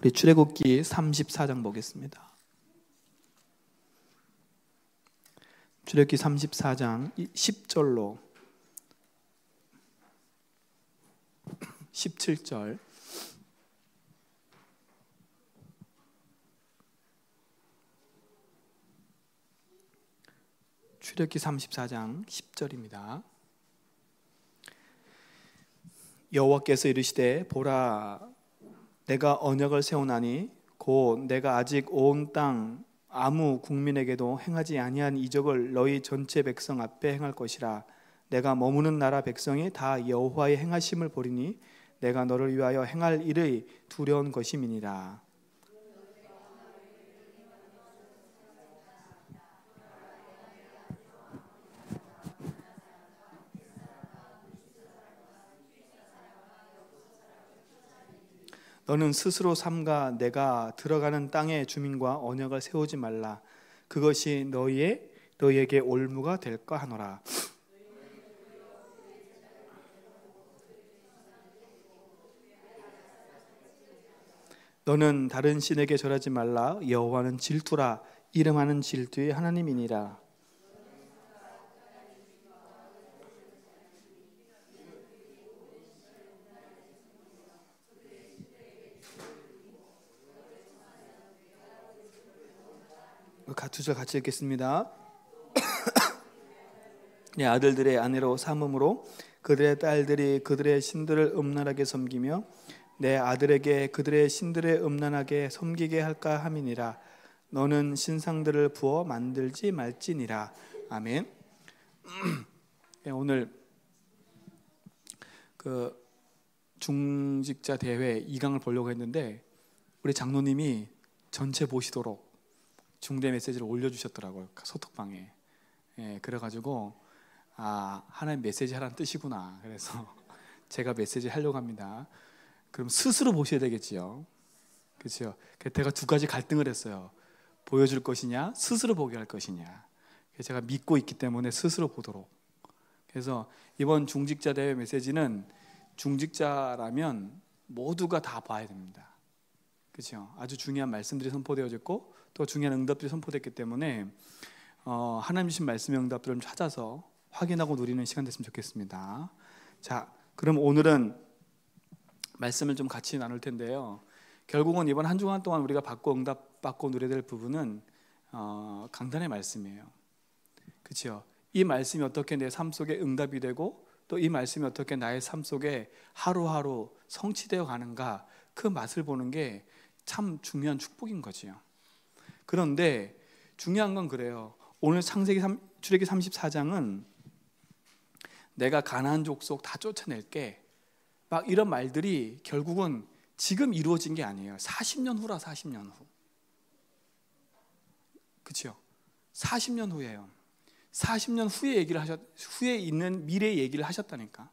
우리 출애굽기 34장 보겠습니다. 출애굽기 34장 10절로 17절. 출애굽기 34장 10절입니다. 여호와께서 이르시되 보라, 내가 언약을 세우나니 곧 내가 아직 온 땅 아무 국민에게도 행하지 아니한 이적을 너희 전체 백성 앞에 행할 것이라. 내가 머무는 나라 백성이 다 여호와의 행하심을 보리니 내가 너를 위하여 행할 일의 두려운 것임이니라. 너는 스스로 삼가 내가 들어가는 땅의 주민과 언약을 세우지 말라. 그것이 너희에게 올무가 될까 하노라. 너는 다른 신에게 절하지 말라. 여호와는 질투라. 이름하는 질투의 하나님이니라. 두 절 같이 읽겠습니다. 내 아들들의 아내로 삼음으로 그들의 딸들이 그들의 신들을 음란하게 섬기며 내 아들에게 그들의 신들을 음란하게 섬기게 할까 함이니라. 너는 신상들을 부어 만들지 말지니라. 아멘. 오늘 그 중직자 대회 2강을 보려고 했는데 우리 장로님이 전체 보시도록 중대 메시지를 올려주셨더라고요. 소톡방에. 그래가지고 하나님 메시지 하라는 뜻이구나. 그래서 제가 메시지 하려고 합니다. 그럼 스스로 보셔야 되겠지요. 그렇죠? 제가 두 가지 갈등을 했어요. 보여줄 것이냐, 스스로 보게 할 것이냐. 제가 믿고 있기 때문에 스스로 보도록. 그래서 이번 중직자 대회 메시지는 중직자라면 모두가 다 봐야 됩니다. 그렇죠? 아주 중요한 말씀들이 선포되어졌고 또 중요한 응답들이 선포됐기 때문에 하나님 주신 말씀의 응답들을 찾아서 확인하고 누리는 시간 됐으면 좋겠습니다. 자, 그럼 오늘은 말씀을 좀 같이 나눌 텐데요. 결국은 이번 한 주간 동안 우리가 받고 응답받고 누려야 될 부분은 강단의 말씀이에요. 그렇죠? 이 말씀이 어떻게 내 삶 속에 응답이 되고 또 이 말씀이 어떻게 나의 삶 속에 하루하루 성취되어 가는가, 그 맛을 보는 게 참 중요한 축복인 거지요. 그런데 중요한 건 그래요. 오늘 출애굽기 34장은 내가 가나안 족속 다 쫓아낼게 막 이런 말들이 결국은 지금 이루어진 게 아니에요. 40년 후라. 40년 후. 그렇죠? 40년 후예요. 40년 후에 후에 있는 미래의 얘기를 하셨다니까.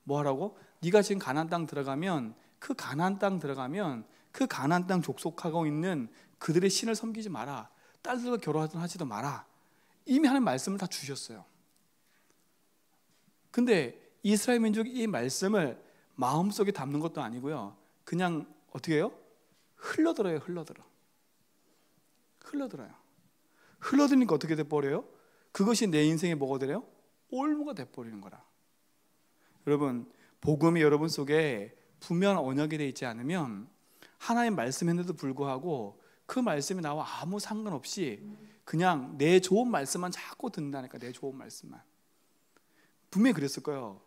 뭐 하라고? 네가 지금 가나안 땅 들어가면 그 가나안 땅 족속하고 있는 그들의 신을 섬기지 마라. 딸들과 결혼하든 하지도 마라. 이미 하는 말씀을 다 주셨어요. 근데 이스라엘 민족이 이 말씀을 마음속에 담는 것도 아니고요. 그냥 어떻게 해요? 흘러들어요. 흘러들으니까 어떻게 돼버려요? 그것이 내 인생에 뭐가 되래요? 올무가 돼버리는 거라. 여러분, 복음이 여러분 속에 분명한 언약이 되어 있지 않으면 하나님 말씀인데도 불구하고 그 말씀이 나와 아무 상관없이 그냥 내 좋은 말씀만 자꾸 듣는다니까. 내 좋은 말씀만. 분명히 그랬을 거예요.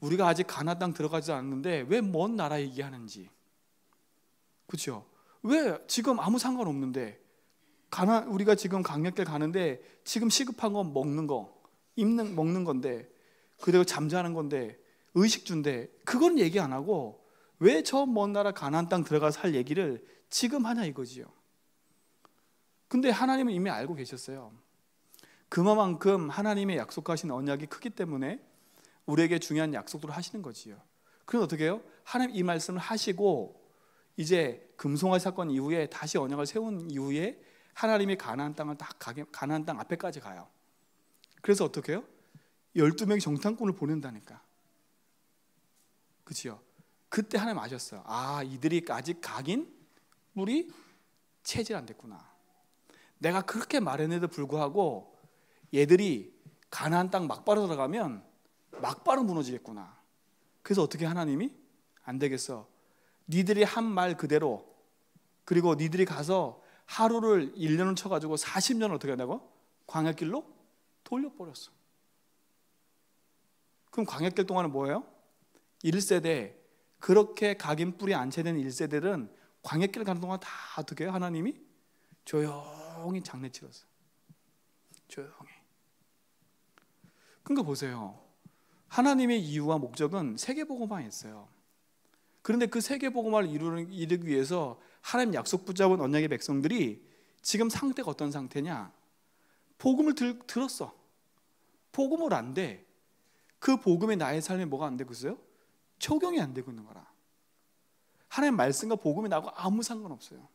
우리가 아직 가나안 땅 들어가지 않았는데 왜 먼 나라 얘기하는지. 그렇죠? 왜 지금 아무 상관없는데 우리가 지금 강력길 가는데 지금 시급한 건 먹는 건데, 그리고 잠자는 건데, 의식주인데, 그건 얘기 안 하고 왜 저 먼 나라 가나안 땅 들어가서 할 얘기를 지금 하냐 이거지요. 근데 하나님은 이미 알고 계셨어요. 그만큼 하나님의 약속하신 언약이 크기 때문에 우리에게 중요한 약속들을 하시는 거지요. 그럼 어떻게 해요? 하나님 이 말씀을 하시고 이제 금송아지 사건 이후에 다시 언약을 세운 이후에 하나님이 가나안 땅 앞에까지 가요. 그래서 어떻게 해요? 12명의 정탐꾼을 보낸다니까. 그치요? 그때 하나님 아셨어요. 이들이 아직 가긴 뿔이 체질 안 됐구나. 내가 그렇게 말해내도 불구하고 얘들이 가나안 땅 막바로 들어가면 막바로 무너지겠구나. 그래서 어떻게 하나님이 안 되겠어. 니들이 한 말 그대로, 그리고 니들이 가서 하루를 1년을 쳐가지고 40년을 어떻게 한다고? 광야길로 돌려버렸어. 그럼 광야길 동안은 뭐예요? 1세대, 그렇게 각인 뿔이 안 채된 1세대들은 광야길 가는 동안 다 어떻게 해요? 하나님이 조용히 장례치렀어. 조용히. 그러니까 보세요. 하나님의 이유와 목적은 세계복음화에 있어요. 그런데 그 세계복음화를 이루기 위해서 하나님 약속 붙잡은 언약의 백성들이 지금 상태가 어떤 상태냐? 복음을 들었어. 복음을 안 돼. 그 복음에 나의 삶에 뭐가 안 되고 있어요? 적용이 안 되고 있는 거라. 하나님 말씀과 복음이 나하고 아무 상관없어요.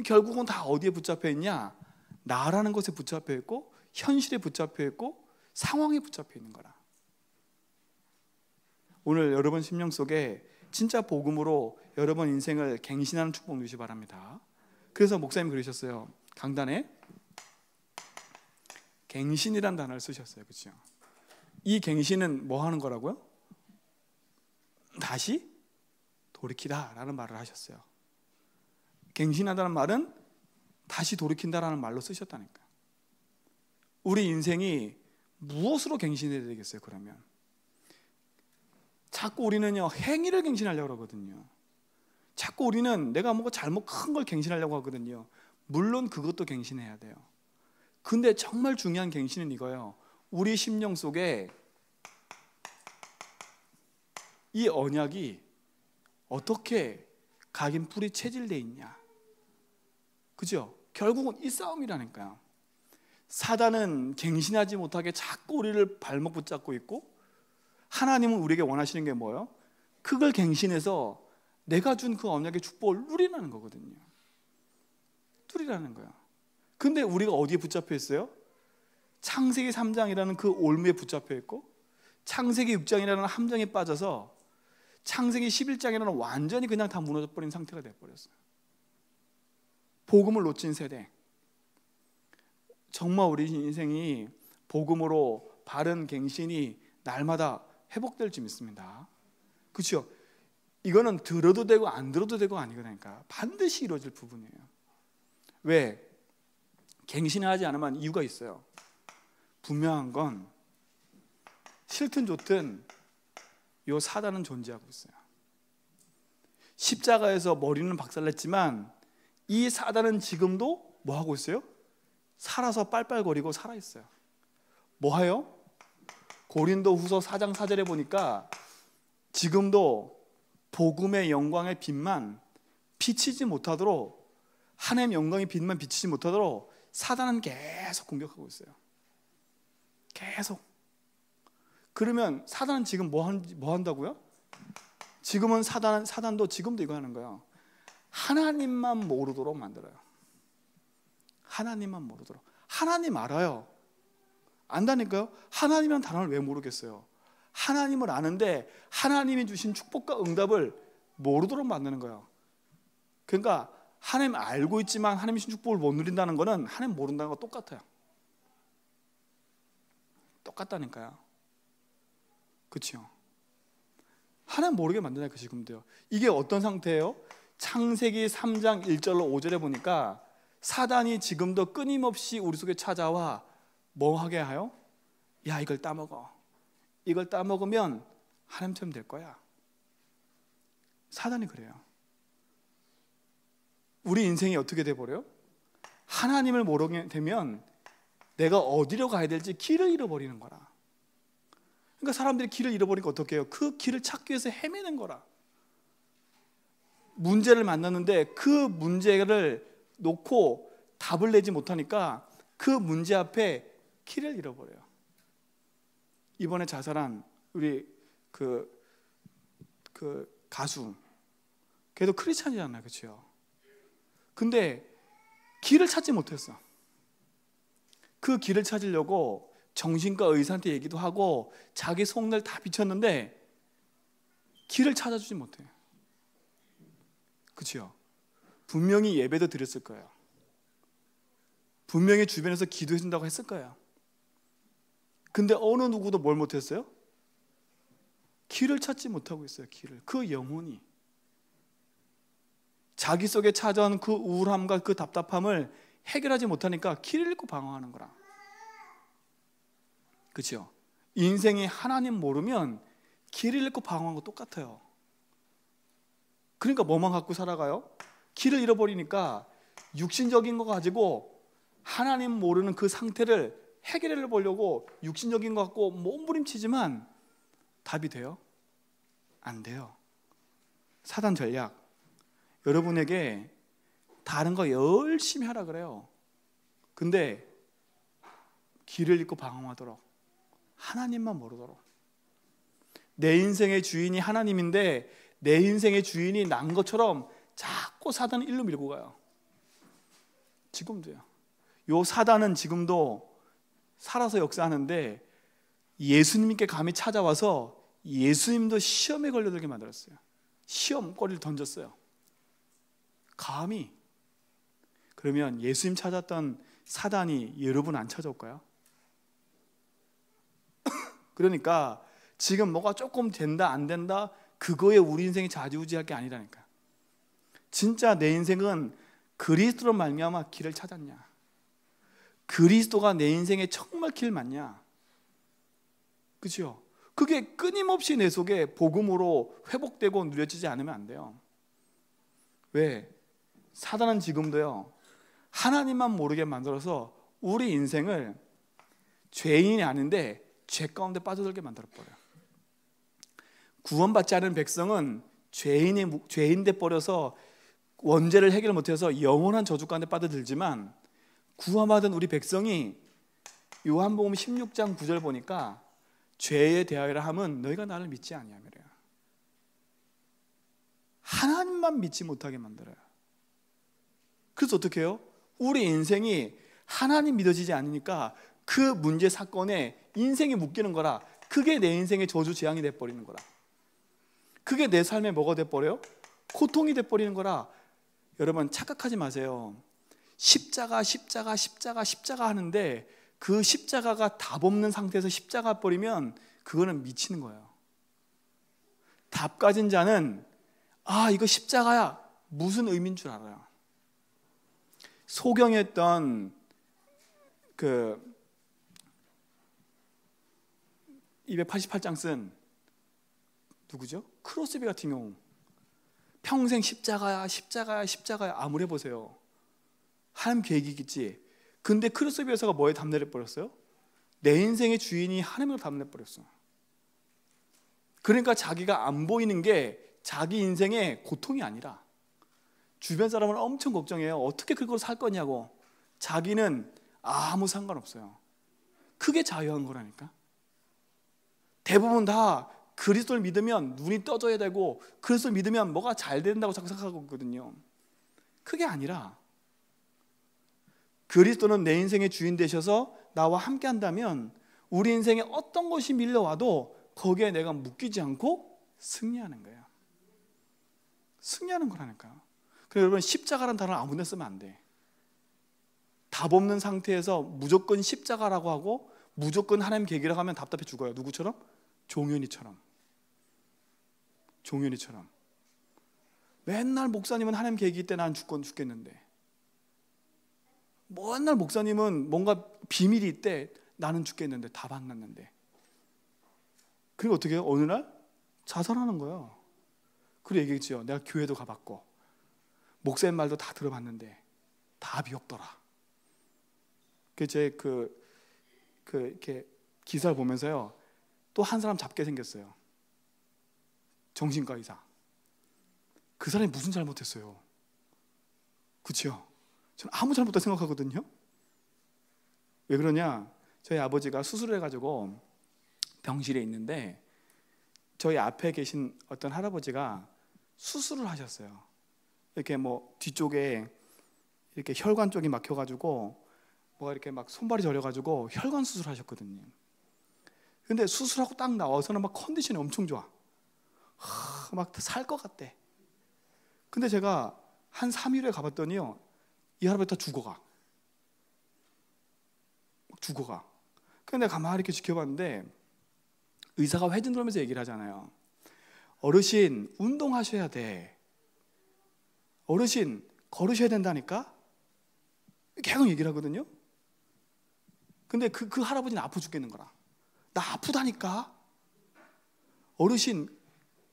결국은 다 어디에 붙잡혀 있냐? 나라는 것에 붙잡혀 있고, 현실에 붙잡혀 있고, 상황에 붙잡혀 있는 거라. 오늘 여러분 심령 속에 진짜 복음으로 여러분 인생을 갱신하는 축복 누시기 바랍니다. 그래서 목사님이 그러셨어요. 강단에 갱신이란 단어를 쓰셨어요. 그렇죠? 이 갱신은 뭐 하는 거라고요? 다시 돌이키다라는 말을 하셨어요. 갱신하다는 말은 다시 돌이킨다라는 말로 쓰셨다니까. 우리 인생이 무엇으로 갱신해야 되겠어요? 그러면 자꾸 우리는요 행위를 갱신하려고 하거든요. 자꾸 우리는 내가 뭔가 잘못 큰 걸 갱신하려고 하거든요. 물론 그것도 갱신해야 돼요. 근데 정말 중요한 갱신은 이거예요. 우리 심령 속에 이 언약이 어떻게 각인 뿔이 체질되어 있냐. 그죠? 결국은 이 싸움이라니까요. 사단은 갱신하지 못하게 자꾸 우리를 발목 붙잡고 있고, 하나님은 우리에게 원하시는 게 뭐예요? 그걸 갱신해서 내가 준 그 언약의 축복을 누리라는 거거든요. 누리라는 거야. 근데 우리가 어디에 붙잡혀 있어요? 창세기 3장이라는 그 올무에 붙잡혀 있고, 창세기 6장이라는 함정에 빠져서 창세기 11장이라는 완전히 그냥 다 무너져버린 상태가 돼버렸어요. 복음을 놓친 세대. 정말 우리 인생이 복음으로 바른 갱신이 날마다 회복될 줄 믿습니다. 그렇죠? 이거는 들어도 되고 안 들어도 되고 아니거든요. 반드시 이루어질 부분이에요. 왜? 갱신하지 않으면 이유가 있어요. 분명한 건 싫든 좋든 요 사단은 존재하고 있어요. 십자가에서 머리는 박살냈지만 이 사단은 지금도 뭐 하고 있어요? 살아서 빨빨거리고 살아있어요. 뭐해요? 고린도후서 4장 4절에 보니까 지금도 복음의 영광의 빛만 비치지 못하도록, 하나님의 영광의 빛만 비치지 못하도록 사단은 계속 공격하고 있어요. 계속. 그러면 사단은 지금 뭐 한다고요? 지금은 사단도 지금도 이거 하는 거예요. 하나님만 모르도록 만들어요. 하나님만 모르도록. 하나님 알아요. 안다니까요? 하나님이란 단어를 왜 모르겠어요? 하나님을 아는데 하나님이 주신 축복과 응답을 모르도록 만드는 거예요. 그러니까 하나님 알고 있지만 하나님이 주신 축복을 못 누린다는 거는 하나님 모른다는 거 똑같아요. 똑같다니까요. 그렇죠? 하나님 모르게 만드니까 지금도요. 이게 어떤 상태예요? 창세기 3장 1절로 5절에 보니까 사단이 지금도 끊임없이 우리 속에 찾아와 뭐 하게 하요? 야, 이걸 따먹어. 이걸 따먹으면 하나님처럼 될 거야. 사단이 그래요. 우리 인생이 어떻게 돼버려요? 하나님을 모르게 되면 내가 어디로 가야 될지 길을 잃어버리는 거라. 그러니까 사람들이 길을 잃어버리니까 어떻게 해요? 그 길을 찾기 위해서 헤매는 거라. 문제를 만났는데 그 문제를 놓고 답을 내지 못하니까 그 문제 앞에 길을 잃어버려요. 이번에 자살한 우리 그 가수, 걔도 크리스찬이잖아요. 그렇죠? 근데 길을 찾지 못했어. 그 길을 찾으려고 정신과 의사한테 얘기도 하고 자기 속내를 다 비췄는데 길을 찾아주지 못해요. 그렇죠? 분명히 예배도 드렸을 거예요. 분명히 주변에서 기도해 준다고 했을 거예요. 근데 어느 누구도 뭘 못했어요? 길을 찾지 못하고 있어요. 길을. 그 영혼이 자기 속에 찾아온 그 우울함과 그 답답함을 해결하지 못하니까 길을 잃고 방황하는 거라. 그렇죠? 인생이 하나님 모르면 길을 잃고 방황한 거 똑같아요. 그러니까 뭐만 갖고 살아가요? 길을 잃어버리니까 육신적인 거 가지고 하나님 모르는 그 상태를 해결해 보려고 육신적인 거 갖고 몸부림치지만 답이 돼요? 안 돼요. 사단 전략. 여러분에게 다른 거 열심히 하라 그래요. 근데 길을 잃고 방황하도록, 하나님만 모르도록. 내 인생의 주인이 하나님인데 내 인생의 주인이 난 것처럼 자꾸 사단은 일로 밀고 가요. 지금도요. 요 사단은 지금도 살아서 역사하는데 예수님께 감히 찾아와서 예수님도 시험에 걸려들게 만들었어요. 시험거리를 던졌어요. 감히. 그러면 예수님 찾았던 사단이 여러분 안 찾아올까요? 그러니까 지금 뭐가 조금 된다 안 된다 그거에 우리 인생이 좌지우지할 게 아니라니까. 진짜 내 인생은 그리스도로 말미암아 길을 찾았냐, 그리스도가 내 인생에 정말 길 맞냐, 그렇죠? 그게 끊임없이 내 속에 복음으로 회복되고 누려지지 않으면 안 돼요. 왜? 사단은 지금도요 하나님만 모르게 만들어서 우리 인생을 죄인이 아닌데 죄 가운데 빠져들게 만들어버려요. 구원받지 않은 백성은 죄인 돼 버려서 원죄를 해결 못해서 영원한 저주 가운데 빠져들지만, 구원받은 우리 백성이 요한복음 16장 9절 보니까 죄에 대하여라 함은 너희가 나를 믿지 아니하며라. 하나님만 믿지 못하게 만들어요. 그래서 어떻게 해요? 우리 인생이 하나님 믿어지지 않으니까 그 문제 사건에 인생이 묶이는 거라. 그게 내 인생의 저주 재앙이 돼버리는 거라. 그게 내 삶에 뭐가 돼버려요? 고통이 돼버리는 거라. 여러분 착각하지 마세요. 십자가 하는데 그 십자가가 답 없는 상태에서 십자가 버리면 그거는 미치는 거예요. 답 가진 자는 이거 십자가야 무슨 의미인 줄 알아요. 소경에 있던 그 288장 쓴 누구죠? 크로스비 같은 경우 평생 십자가야 아무리 해보세요. 하나님 계획이겠지. 근데 크로스비 여사가 뭐에 담내려버렸어요? 내 인생의 주인이 하나님으로 담내버렸어. 그러니까 자기가 안 보이는 게 자기 인생의 고통이 아니라 주변 사람은 엄청 걱정해요. 어떻게 그걸 살 거냐고. 자기는 아무 상관없어요. 그게 자유한 거라니까. 대부분 다 그리스도를 믿으면 눈이 떠져야 되고 그리스도를 믿으면 뭐가 잘 된다고 자꾸 생각하고 있거든요. 그게 아니라 그리스도는 내 인생의 주인 되셔서 나와 함께 한다면 우리 인생에 어떤 것이 밀려와도 거기에 내가 묶이지 않고 승리하는 거예요. 승리하는 거라니까요. 그래서 여러분 십자가라는 단어를 아무 데 쓰면 안 돼. 답 없는 상태에서 무조건 십자가라고 하고 무조건 하나님 계획이라고 하면 답답해 죽어요. 누구처럼? 종현이처럼. 맨날 목사님은 하나님 계획이 있대 난 죽겠는데, 맨날 목사님은 뭔가 비밀이 있대 나는 죽겠는데 답 안 났는데. 그리고 어떻게 해요? 어느 날 자살하는 거예요. 그리고 얘기했죠. 내가 교회도 가봤고 목사님 말도 다 들어봤는데 답이 없더라. 제 이렇게 기사를 보면서요 또 한 사람 잡게 생겼어요. 정신과 의사. 그 사람이 무슨 잘못했어요? 그렇죠? 저는 아무 잘못도 생각하거든요. 왜 그러냐? 저희 아버지가 수술을 해가지고 병실에 있는데 저희 앞에 계신 어떤 할아버지가 수술을 하셨어요. 이렇게 뭐 뒤쪽에 이렇게 혈관 쪽이 막혀가지고 뭐가 이렇게 막 손발이 저려가지고 혈관 수술하셨거든요. 근데 수술하고 딱 나와서는 막 컨디션이 엄청 좋아. 막 살 것 같대. 근데 제가 한 3일에 가봤더니요, 이 할아버지 다 죽어가. 근데 내가 가만히 이렇게 지켜봤는데 의사가 회전 돌면서 얘기를 하잖아요. 어르신 운동하셔야 돼. 어르신 걸으셔야 된다니까? 계속 얘기를 하거든요. 근데 그 할아버지는 아파 죽겠는 거라. 나 아프다니까? 어르신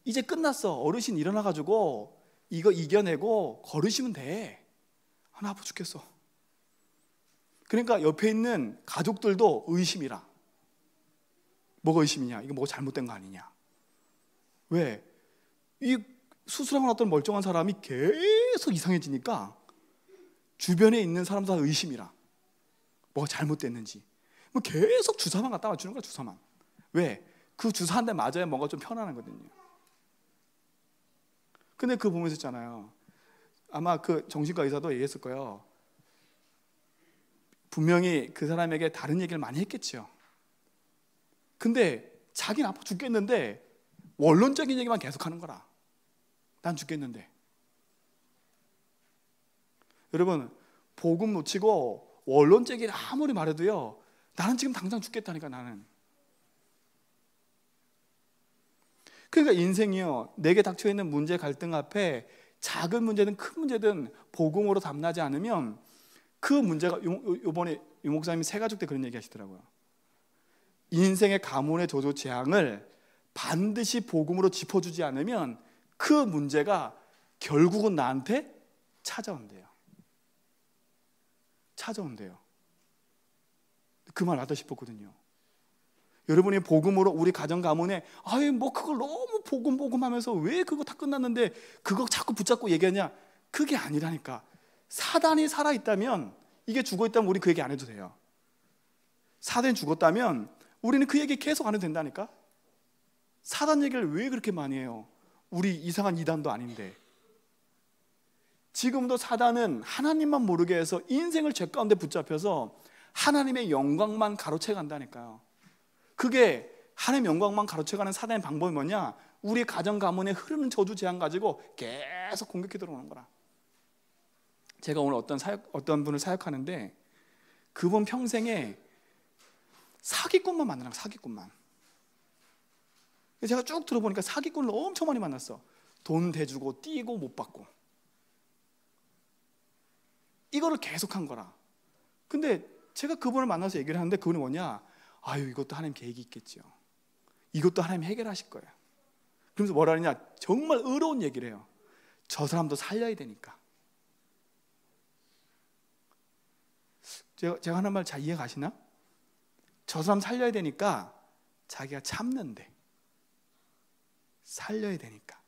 이제 끝났어. 어르신 일어나가지고 이거 이겨내고 걸으시면 돼. 나 아파 죽겠어. 그러니까 옆에 있는 가족들도 의심이라. 뭐가 의심이냐? 이거 뭐가 잘못된 거 아니냐? 왜? 이 수술하고 났던 멀쩡한 사람이 계속 이상해지니까 주변에 있는 사람들 다 의심이라. 뭐가 잘못됐는지. 뭐 계속 주사만 갖다 맞추는 거야, 주사만. 왜? 그 주사 한 대 맞아야 뭔가 좀 편안하거든요. 근데 그거 보면서 있잖아요. 아마 그 정신과 의사도 얘기했을 거예요. 분명히 그 사람에게 다른 얘기를 많이 했겠죠. 근데 자기는 아파 죽겠는데 원론적인 얘기만 계속하는 거라. 난 죽겠는데. 여러분, 복음 놓치고 원론적인 아무리 말해도요, 나는 지금 당장 죽겠다니까. 나는. 그러니까 인생이요, 내게 닥쳐있는 문제 갈등 앞에 작은 문제든 큰 문제든 복음으로 답나지 않으면 그 문제가, 요번에 유 목사님이 새가족 때 그런 얘기 하시더라고요. 인생의 가문의 저조 재앙을 반드시 복음으로 짚어주지 않으면 그 문제가 결국은 나한테 찾아온대요. 그 말 하다 싶었거든요. 여러분이 복음으로 우리 가정 가문에 뭐 그걸 너무 복음 하면서 왜 그거 다 끝났는데 그거 자꾸 붙잡고 얘기하냐? 그게 아니라니까. 사단이 살아있다면, 이게 죽어있다면 우리 그 얘기 안 해도 돼요. 사단이 죽었다면 우리는 그 얘기 계속 안 해도 된다니까. 사단 얘기를 왜 그렇게 많이 해요? 우리 이상한 이단도 아닌데. 지금도 사단은 하나님만 모르게 해서 인생을 죄 가운데 붙잡혀서 하나님의 영광만 가로채 간다니까요. 그게 하나님의 영광만 가로채가는 사단의 방법이 뭐냐? 우리 가정 가문에 흐르는 저주 재앙 가지고 계속 공격해 들어오는 거라. 제가 오늘 어떤 분을 사역하는데 그분 평생에 사기꾼만 만나는 거야. 사기꾼만. 제가 쭉 들어보니까 사기꾼을 엄청 많이 만났어. 돈 대주고 띄고 못 받고. 이거를 계속한 거라. 근데 제가 그분을 만나서 얘기를 하는데 그분이 뭐냐? 이것도 하나님 계획이 있겠죠. 이것도 하나님 해결하실 거예요. 그러면서 뭐라 하느냐? 정말 의로운 얘기를 해요. 저 사람도 살려야 되니까. 제가 하는 말 잘 이해 가시나? 저 사람 살려야 되니까 자기가 참는데. 살려야 되니까.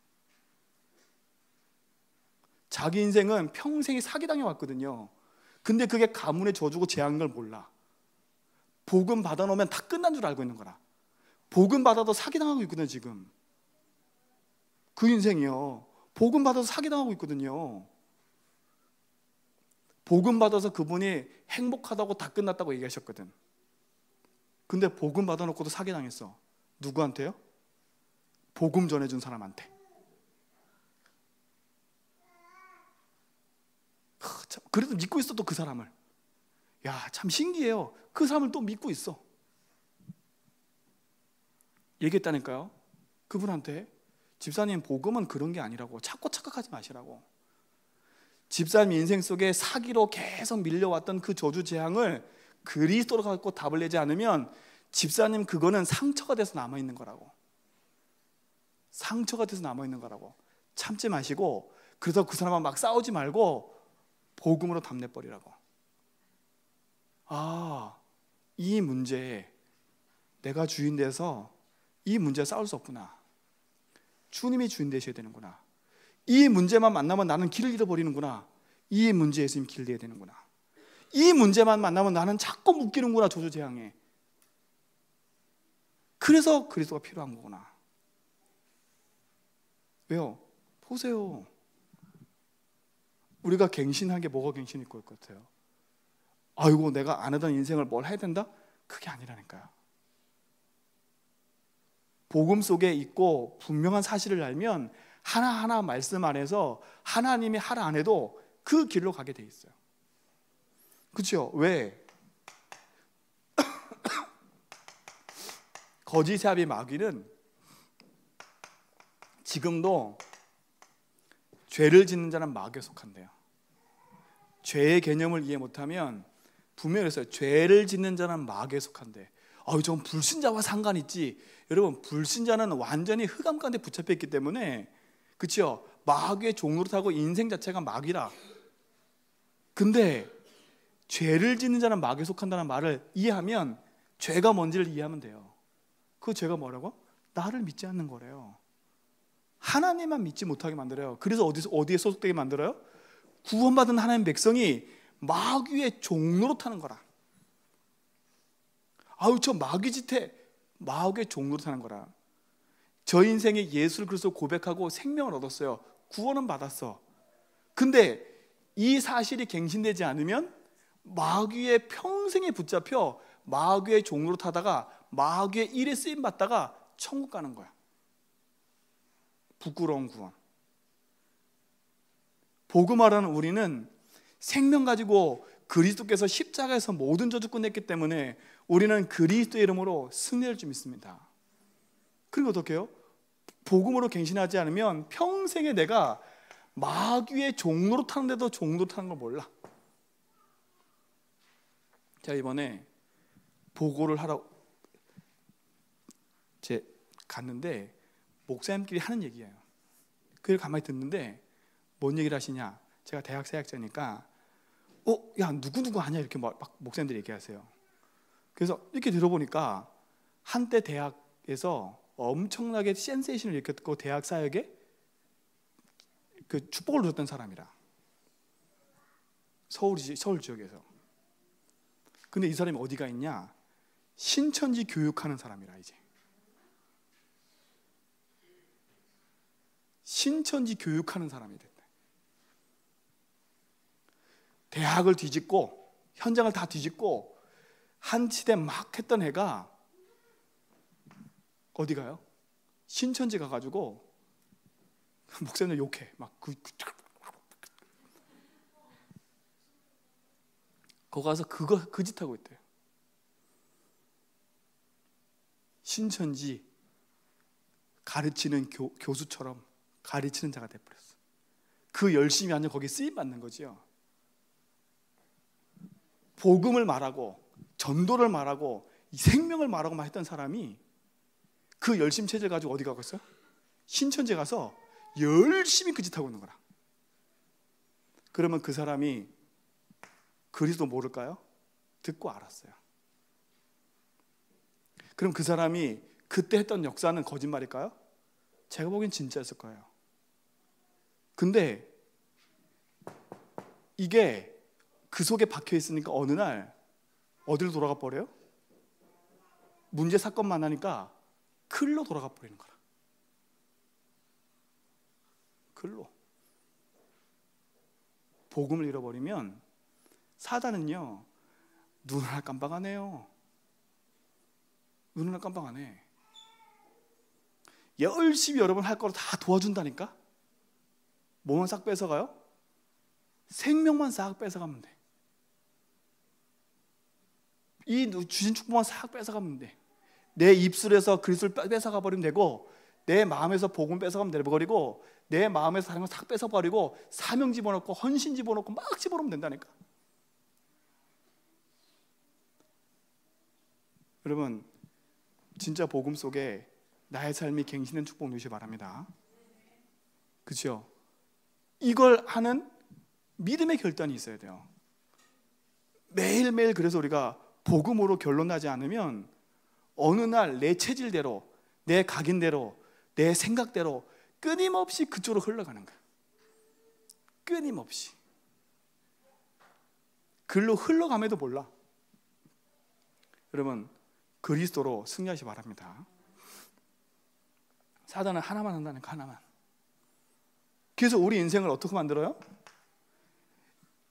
자기 인생은 평생이 사기당해 왔거든요. 근데 그게 가문의 저주고 재앙인 걸 몰라. 복음 받아놓으면 다 끝난 줄 알고 있는 거라. 복음 받아도 사기당하고 있거든요. 지금 그 인생이요, 복음 받아서 사기당하고 있거든요. 복음 받아서 그분이 행복하다고 다 끝났다고 얘기하셨거든. 근데 복음 받아놓고도 사기당했어. 누구한테요? 복음 전해준 사람한테. 그래도 믿고 있어. 또 그 사람을. 참 신기해요. 그 사람을 또 믿고 있어. 얘기했다니까요. 그분한테, 집사님, 복음은 그런 게 아니라고. 자꾸 착각하지 마시라고. 집사님 인생 속에 사기로 계속 밀려왔던 그 저주 재앙을 그리스도로 갖고 답을 내지 않으면 집사님 그거는 상처가 돼서 남아있는 거라고. 상처가 돼서 남아있는 거라고. 참지 마시고, 그래서 그 사람과 막 싸우지 말고 복음으로 답내버리라고. 이 문제에 내가 주인 돼서 이 문제에 싸울 수 없구나. 주님이 주인 되셔야 되는구나. 이 문제만 만나면 나는 길을 잃어버리는구나. 이 문제에 있으면 길 내야 되는구나. 이 문제만 만나면 나는 자꾸 묶이는구나. 저주 재앙에. 그래서 그리스도가 필요한 거구나. 왜요? 보세요. 우리가 갱신한 게 뭐가 갱신일 것 같아요? 아이고, 내가 안 하던 인생을 뭘 해야 된다? 그게 아니라니까요. 복음 속에 있고 분명한 사실을 알면 하나하나 말씀 안에서 하나님이 하라 안 해도 그 길로 가게 돼 있어요. 그렇죠? 왜? 거짓의 아비 마귀는 지금도 죄를 짓는 자는 마귀에 속한대요. 죄의 개념을 이해 못하면 분명히 그랬어요. 죄를 짓는 자는 마귀에 속한대. 전 불신자와 상관 있지. 여러분, 불신자는 완전히 흑암 가운데 붙잡혀 있기 때문에, 그렇죠? 마귀의 종로를 타고 인생 자체가 마귀라. 근데 죄를 짓는 자는 마귀에 속한다는 말을 이해하면 죄가 뭔지를 이해하면 돼요. 그 죄가 뭐라고? 나를 믿지 않는 거래요. 하나님만 믿지 못하게 만들어요. 그래서 어디에 소속되게 만들어요? 구원받은 하나님 백성이 마귀의 종로로 타는 거라. 저 마귀 짓해. 마귀의 종로로 타는 거라. 저 인생에 예수를 그리스도 고백하고 생명을 얻었어요. 구원은 받았어. 근데 이 사실이 갱신되지 않으면 마귀의 평생에 붙잡혀 마귀의 종로로 타다가 마귀의 일에 쓰임 받다가 천국 가는 거야. 부끄러운 구원. 복음하라는 우리는 생명 가지고 그리스도께서 십자가에서 모든 저주 끝냈기 때문에 우리는 그리스도의 이름으로 승리할 줄 믿습니다. 그리고 어떻게 해요? 복음으로 갱신하지 않으면 평생에 내가 마귀의 종로로 타는데도 종로로 타는 걸 몰라. 제가 이번에 보고를 하러 갔는데 목사님끼리 하는 얘기예요. 그걸 가만히 듣는데 뭔 얘기를 하시냐? 제가 대학 사역자니까 야 누구 아냐 이렇게 막 목사님들이 얘기하세요. 그래서 이렇게 들어보니까 한때 대학에서 엄청나게 센세이션을 일으켰고 대학 사역에 그 축복을 누렸던 사람이라. 서울 지역에서. 근데 이 사람이 어디가 있냐? 신천지 교육하는 사람이라. 이제 신천지 교육하는 사람이 됐다. 대학을 뒤집고 현장을 다 뒤집고 한치대 막 했던 애가 어디 가요? 신천지 가가지고 목사님들 욕해. 막 거기 가서 그 짓 하고 있대요. 신천지 가르치는 교수처럼 가르치는 자가 돼버렸어. 그 열심히 하면 거기에 쓰임 받는 거지요. 복음을 말하고 전도를 말하고 생명을 말하고만 했던 사람이 그 열심 체질 가지고 어디 가고 있어요? 신천지에 가서 열심히 그 짓 하고 있는 거라. 그러면 그 사람이 그리스도 모를까요? 듣고 알았어요. 그럼 그 사람이 그때 했던 역사는 거짓말일까요? 제가 보기엔 진짜였을 거예요. 근데 이게 그 속에 박혀 있으니까 어느 날 어디로 돌아가 버려요? 문제 사건 만나니까 글로 돌아가 버리는 거라. 글로. 복음을 잃어버리면 사단은요 눈을 하나 깜빡 안 해요. 눈을 하나 깜빡 안 해. 열심히 여러분 할 거로 다 도와준다니까. 뭐만 싹 뺏어가요? 생명만 싹 뺏어가면 돼. 이 주신 축복만 싹 뺏어가면 돼. 내 입술에서 그리스도를 뺏어가 버리면 되고, 내 마음에서 복음 뺏어가면 되버리고, 내 마음에서 다른 거 싹 뺏어버리고, 사명 집어넣고 헌신 집어넣고 막 집어넣으면 된다니까. 여러분 진짜 복음 속에 나의 삶이 갱신된 축복 누리시기 바랍니다. 그렇죠? 이걸 하는 믿음의 결단이 있어야 돼요. 매일매일. 그래서 우리가 복음으로 결론 나지 않으면 어느 날 내 체질대로, 내 각인대로, 내 생각대로 끊임없이 그쪽으로 흘러가는 거야. 끊임없이. 글로 흘러감에도 몰라. 여러분 그리스도로 승리하시기 바랍니다. 사단은 하나만 한다니까, 하나만. 그래서 우리 인생을 어떻게 만들어요?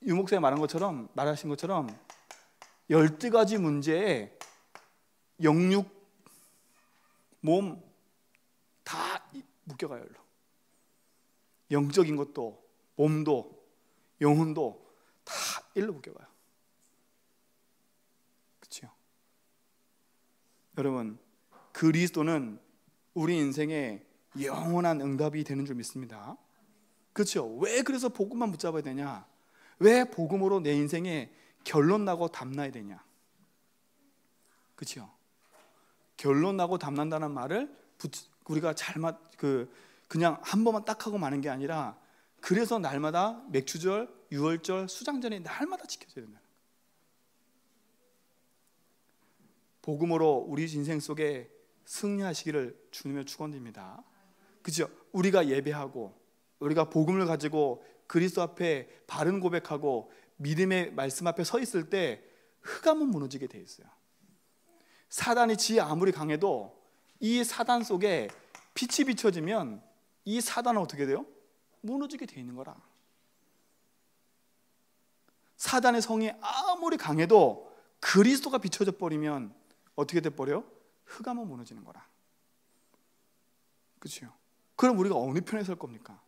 유 목사님 말하신 것처럼 12가지 문제에 영육, 몸 다 묶여가요. 일로. 영적인 것도, 몸도, 영혼도 다 일로 묶여가요. 그렇죠? 여러분, 그리스도는 우리 인생에 영원한 응답이 되는 줄 믿습니다. 그렇죠? 왜 그래서 복음만 붙잡아야 되냐? 왜 복음으로 내 인생에 결론 나고 답나야 되냐? 그렇죠? 결론 나고 답난다는 말을 우리가 그냥 한 번만 딱 하고 마는 게 아니라, 그래서 날마다 맥주절, 유월절, 수장절이 날마다 지켜져야 된다. 복음으로 우리 인생 속에 승리하시기를 주님의 축원드립니다. 그죠? 우리가 예배하고 우리가 복음을 가지고 그리스도 앞에 바른 고백하고 믿음의 말씀 앞에 서 있을 때 흑암은 무너지게 돼 있어요. 사단이 지 아무리 강해도 이 사단 속에 빛이 비춰지면 이 사단은 어떻게 돼요? 무너지게 돼 있는 거라. 사단의 성이 아무리 강해도 그리스도가 비춰져 버리면 어떻게 돼 버려요? 흑암은 무너지는 거라. 그렇죠? 그럼 우리가 어느 편에 설 겁니까?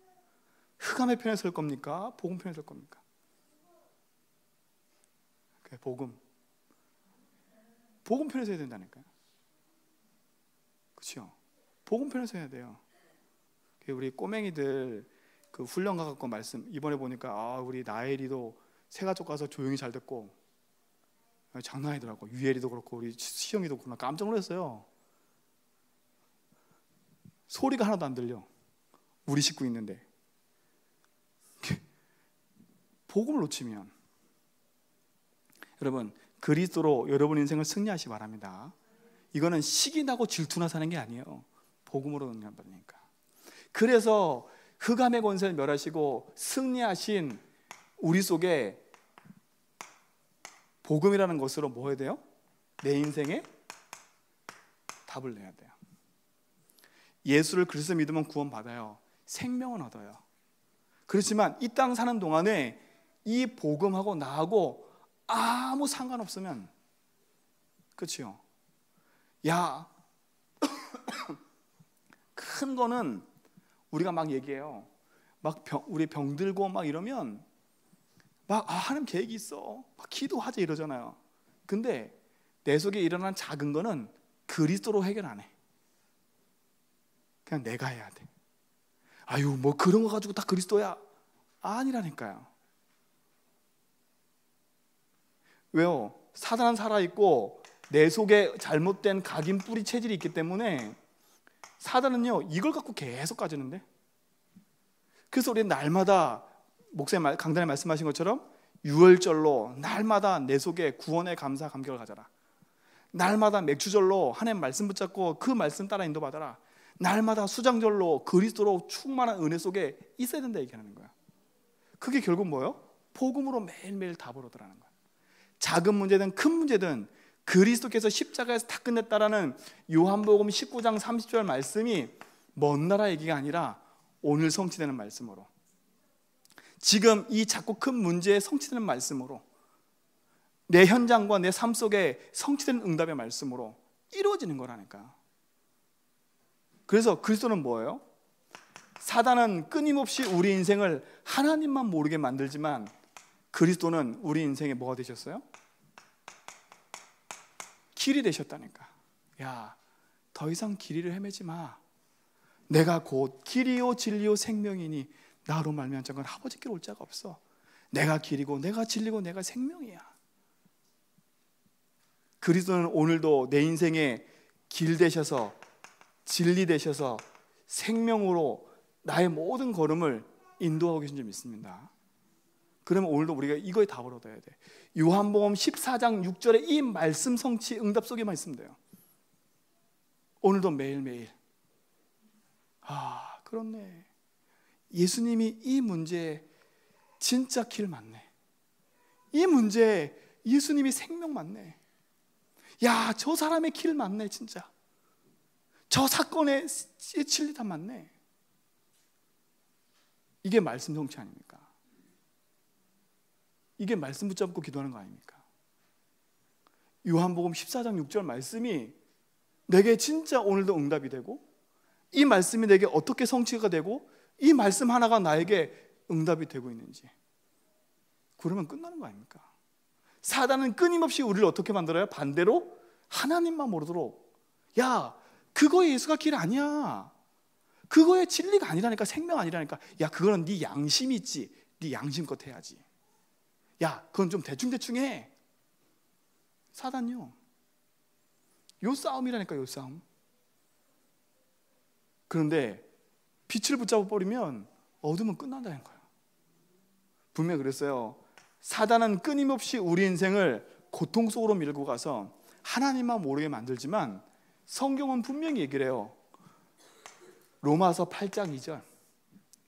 흑암의 편에 설 겁니까? 복음 편에 설 겁니까? 복음 편에서 해야 된다니까요. 그렇죠? 복음 편에서 해야 돼요. 우리 꼬맹이들 그 훈련 가갖고 말씀 이번에 보니까 우리 나엘이도 새가족 가서 조용히 잘 듣고 장난 아니더라고. 유엘이도 그렇고 우리 시영이도 그렇고 깜짝 놀랐어요. 소리가 하나도 안 들려. 우리 식구 있는데. 복음을 놓치면 여러분, 그리스도로 여러분 인생을 승리하시기 바랍니다. 이거는 시기 나고 질투나 사는 게 아니에요. 복음으로 응답받으니까. 그래서 흑암의 권세를 멸하시고 승리하신 우리 속에 복음이라는 것으로 뭐 해야 돼요? 내 인생에 답을 내야 돼요. 예수를 그리스도 믿으면 구원받아요. 생명은 얻어요. 그렇지만 이 땅 사는 동안에 이 복음하고 나하고 아무 상관없으면, 그렇죠? 야, 큰 거는 우리가 막 얘기해요. 우리 병들고 막 이러면 하나님 계획이 있어. 막 기도하자 이러잖아요. 근데 내 속에 일어난 작은 거는 그리스도로 해결 안 해. 그냥 내가 해야 돼. 뭐 그런 거 가지고 다 그리스도야. 아니라니까요. 왜요? 사단은 살아있고 내 속에 잘못된 각인 뿌리 체질이 있기 때문에 사단은요 이걸 갖고 계속 가지는데, 그래서 우리는 날마다 목사님 강단에 말씀하신 것처럼 유월절로 날마다 내 속에 구원의 감사 감격을 가져라. 날마다 맥주절로 하나님 말씀 붙잡고 그 말씀 따라 인도받아라. 날마다 수장절로 그리스도로 충만한 은혜 속에 있어야 된다 얘기하는 거야. 그게 결국 뭐예요? 복음으로 매일매일 답을 얻으라는 거야. 작은 문제든 큰 문제든 그리스도께서 십자가에서 다 끝냈다라는 요한복음 19장 30절 말씀이 먼 나라 얘기가 아니라 오늘 성취되는 말씀으로, 지금 이 작고 큰 문제에 성취되는 말씀으로, 내 현장과 내 삶 속에 성취되는 응답의 말씀으로 이루어지는 거라니까. 그래서 그리스도는 뭐예요? 사단은 끊임없이 우리 인생을 하나님만 모르게 만들지만 그리스도는 우리 인생에 뭐가 되셨어요? 길이 되셨다니까. 더 이상 길이를 헤매지 마. 내가 곧 길이요 진리요 생명이니 나로 말미암아 건 아버지께로 올 자가 없어. 내가 길이고 내가 진리고 내가 생명이야. 그리스도는 오늘도 내 인생에 길 되셔서 진리 되셔서 생명으로 나의 모든 걸음을 인도하고 계신 줄 믿습니다. 그러면 오늘도 우리가 이거에 답을 얻어야 돼. 요한복음 14장 6절에 이 말씀 성취 응답 속에만 있으면 돼요. 오늘도 매일매일 그렇네, 예수님이 이 문제에 진짜 길 맞네. 이 문제에 예수님이 생명 맞네. 저 사람의 길 맞네. 진짜 저 사건의 진리 다 맞네. 이게 말씀 성취 아닙니까? 이게 말씀 붙잡고 기도하는 거 아닙니까? 요한복음 14장 6절 말씀이 내게 진짜 오늘도 응답이 되고, 이 말씀이 내게 어떻게 성취가 되고 이 말씀 하나가 나에게 응답이 되고 있는지. 그러면 끝나는 거 아닙니까? 사단은 끊임없이 우리를 어떻게 만들어요? 반대로 하나님만 모르도록, 야, 그거 예수가 길 아니야, 그거의 진리가 아니라니까, 생명 아니라니까, 야, 그거는 네 양심이 있지, 네 양심껏 해야지, 야, 그건 좀 대충대충 해. 사단요, 요 싸움이라니까, 요 싸움. 그런데 빛을 붙잡아 버리면 어둠은 끝난다는 거예요. 분명히 그랬어요. 사단은 끊임없이 우리 인생을 고통 속으로 밀고 가서 하나님만 모르게 만들지만, 성경은 분명히 얘기를 해요. 로마서 8장 2절.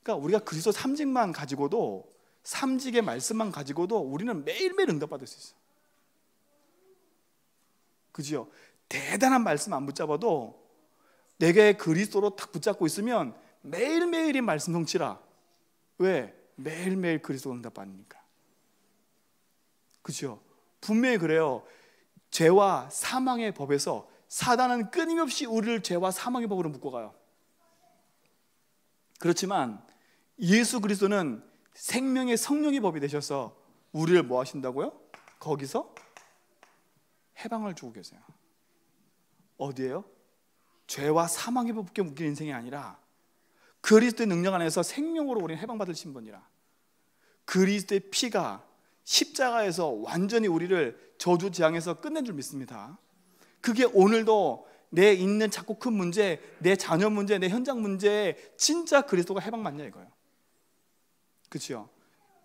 그러니까 우리가 그리스도 삼직만 가지고도, 삼직의 말씀만 가지고도 우리는 매일매일 응답받을 수 있어요. 그죠? 대단한 말씀 안 붙잡아도 내게 그리스도로 딱 붙잡고 있으면 매일매일이 말씀 성취라. 왜? 매일매일 그리스도 응답받으니까. 그죠? 분명히 그래요. 죄와 사망의 법에서 사단은 끊임없이 우리를 죄와 사망의 법으로 묶어가요. 그렇지만 예수 그리스도는 생명의 성령의 법이 되셔서 우리를 뭐 하신다고요? 거기서 해방을 주고 계세요. 어디에요? 죄와 사망의 법에 묶인 인생이 아니라 그리스도의 능력 안에서 생명으로 우리는 해방받을 신분이라. 그리스도의 피가 십자가에서 완전히 우리를 저주재앙에서 끝낸 줄 믿습니다. 그게 오늘도 내 있는 작고 큰 문제, 내 자녀 문제, 내 현장 문제에 진짜 그리스도가 해방받냐 이거예요. 그렇죠?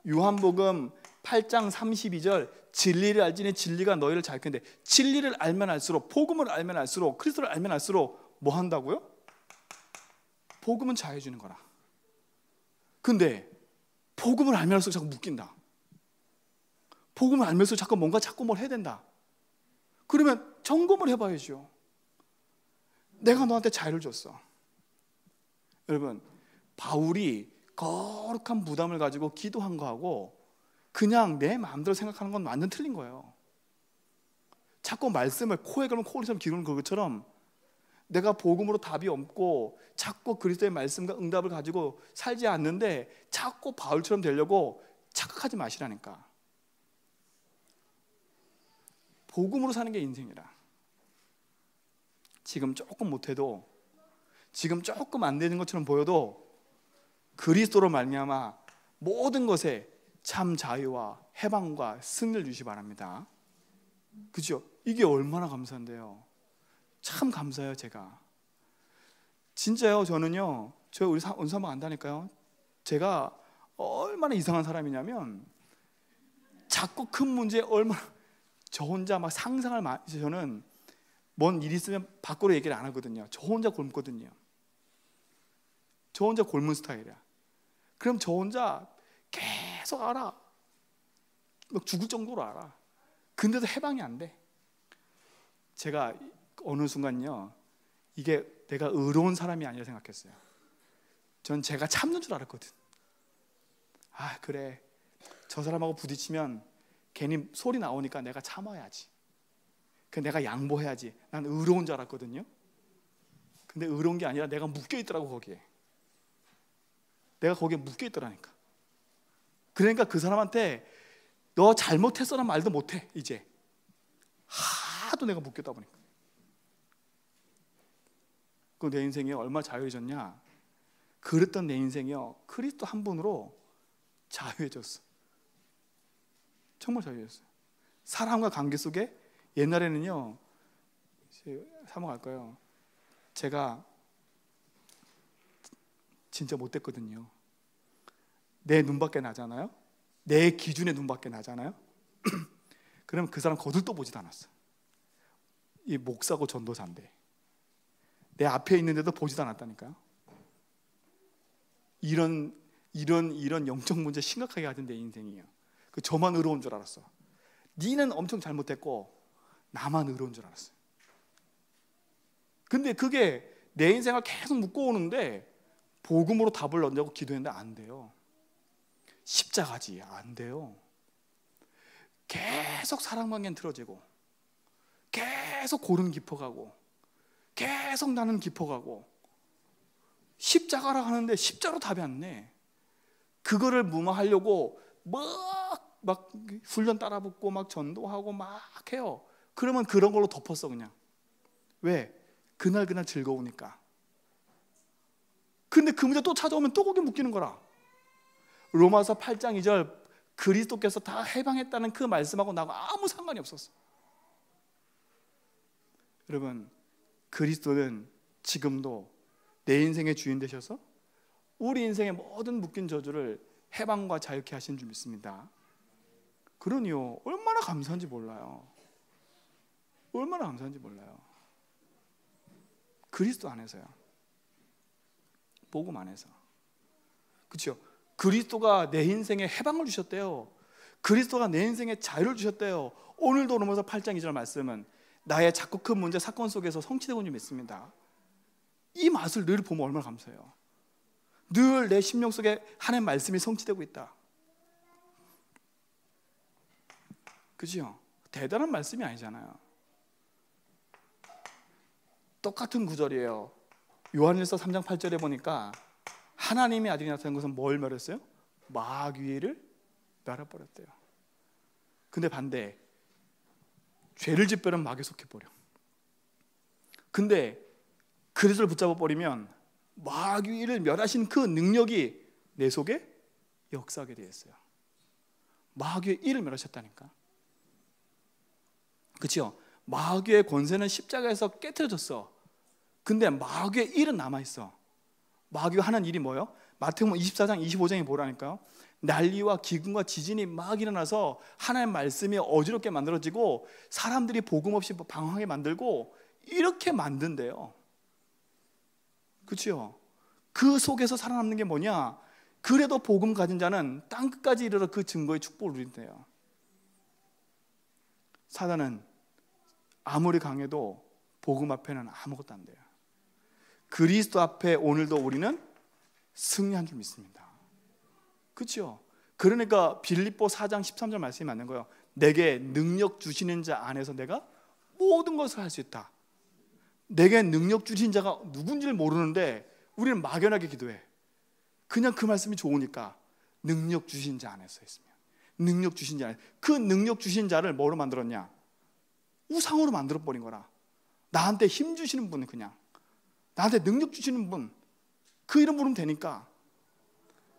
요한복음 8장 32절, 진리를 알지니 진리가 너희를 자유케 하는데, 진리를 알면 알수록, 복음을 알면 알수록, 그리스도를 알면 알수록 뭐 한다고요? 복음은 자유해 주는 거라. 근데 복음을 알면 알수록 자꾸 묶인다. 복음을 알면서 자꾸 뭔가 자꾸 뭘 해야 된다. 그러면 점검을 해봐야죠. 내가 너한테 자유를 줬어. 여러분, 바울이 거룩한 부담을 가지고 기도한 거하고 그냥 내 마음대로 생각하는 건 완전 틀린 거예요. 자꾸 말씀을 코에 걸면 코를 기르는 것처럼 내가 복음으로 답이 없고 자꾸 그리스도의 말씀과 응답을 가지고 살지 않는데 자꾸 바울처럼 되려고 착각하지 마시라니까. 복음으로 사는 게 인생이라. 지금 조금 못해도, 지금 조금 안 되는 것처럼 보여도 그리스도로 말미암아 모든 것에 참 자유와 해방과 승리를 주시기 바랍니다. 그죠? 이게 얼마나 감사한데요. 참 감사해요. 제가 진짜요. 저는요, 저 우리 원수한번 안다니까요. 제가 얼마나 이상한 사람이냐면, 작고 큰 문제 얼마나 저 혼자 막 상상을 많이, 저는 뭔 일이 있으면 밖으로 얘기를 안 하거든요. 저 혼자 곪거든요. 저 혼자 곪은 스타일이야. 그럼 저 혼자 계속 알아. 막 죽을 정도로 알아. 근데도 해방이 안 돼. 제가 어느 순간요, 이게 내가 의로운 사람이 아니라 생각했어요. 전 제가 참는 줄 알았거든. 아, 그래, 저 사람하고 부딪히면 괜히 소리 나오니까 내가 참아야지, 내가 양보해야지. 난 의로운 줄 알았거든요. 근데 의로운 게 아니라 내가 묶여있더라고. 거기에 내가 거기에 묶여있더라니까. 그러니까 그 사람한테 너 잘못했어라는 말도 못해. 이제 하도 내가 묶였다 보니까. 그 내 인생이 얼마나 자유해졌냐. 그랬던 내 인생이요, 그리스도 한 분으로 자유해졌어. 정말 자유해졌어요. 사람과 관계 속에, 옛날에는요, 사먹할까요? 제가 진짜 못됐거든요. 내 눈밖에 나잖아요. 내 기준의 눈밖에 나잖아요. 그러면 그 사람 거들떠 보지도 않았어. 이 목사고 전도사인데 내 앞에 있는데도 보지도 않았다니까요. 이런 영적 문제 심각하게 하던 내 인생이에요. 그 저만 의로운 줄 알았어. 니는 엄청 잘못했고 나만 의로운 줄 알았어요. 근데 그게 내 인생을 계속 묶어오는데, 복음으로 답을 얻자고 기도했는데 안 돼요. 십자가지, 안 돼요. 계속 사랑관계는 틀어지고, 계속 골은 깊어가고, 계속 나는 깊어가고, 십자가라 하는데 십자로 답이 안 내. 그거를 무마하려고 막 훈련 따라 붙고 막 전도하고 막 해요. 그러면 그런 걸로 덮었어 그냥. 왜? 그날 즐거우니까. 근데 그 문제 또 찾아오면 또 거기 묶이는 거라. 로마서 8장 2절 그리스도께서 다 해방했다는 그 말씀하고 나하고 아무 상관이 없었어. 여러분, 그리스도는 지금도 내 인생의 주인 되셔서 우리 인생의 모든 묶인 저주를 해방과 자유케 하신 줄 믿습니다. 그러니요, 얼마나 감사한지 몰라요. 얼마나 감사한지 몰라요. 그리스도 안에서요. 복음 안에서. 그렇죠? 그리스도가 내 인생에 해방을 주셨대요. 그리스도가 내 인생에 자유를 주셨대요. 오늘도 로마서 8장 2절 말씀은 나의 작고 큰 문제 사건 속에서 성취되고 있는 줄 믿습니다. 이 맛을 늘 보면 얼마나 감사해요. 늘 내 심령 속에 하나님의 말씀이 성취되고 있다. 그죠? 대단한 말씀이 아니잖아요. 똑같은 구절이에요. 요한일서 3장 8절에 보니까 하나님의 아들이 나타난 것은 뭘 멸했어요? 마귀를 멸해버렸대요. 근데 반대, 죄를 짓버리면 마귀에 속해버려. 근데 그리스도를 붙잡아 버리면 마귀를 멸하신 그 능력이 내 속에 역사하게 되어 있어요. 마귀의 일을 멸하셨다니까. 그렇죠? 마귀의 권세는 십자가에서 깨트려졌어. 근데 마귀의 일은 남아있어. 마귀가 하는 일이 뭐예요? 마태복음 24장 25장에 보라니까요. 난리와 기근과 지진이 막 일어나서 하나님의 말씀이 어지럽게 만들어지고 사람들이 복음 없이 방황하게 만들고 이렇게 만든대요. 그렇죠? 그 속에서 살아남는 게 뭐냐? 그래도 복음 가진 자는 땅끝까지 이르러 그 증거의 축복을 누린대요. 사단은 아무리 강해도 복음 앞에는 아무것도 안 돼요. 그리스도 앞에 오늘도 우리는 승리한 줄 믿습니다. 그렇죠? 그러니까 빌립보 4장 13절 말씀이 맞는 거예요. 내게 능력 주시는 자 안에서 내가 모든 것을 할 수 있다. 내게 능력 주신 자가 누군지를 모르는데 우리는 막연하게 기도해. 그냥 그 말씀이 좋으니까 능력 주신 자 안에서 있으면 능력 주신 자 안에, 그 능력 주신 자를 뭐로 만들었냐? 우상으로 만들어버린 거라. 나한테 힘 주시는 분은 그냥 나한테 능력 주시는 분, 그 이름 부르면 되니까.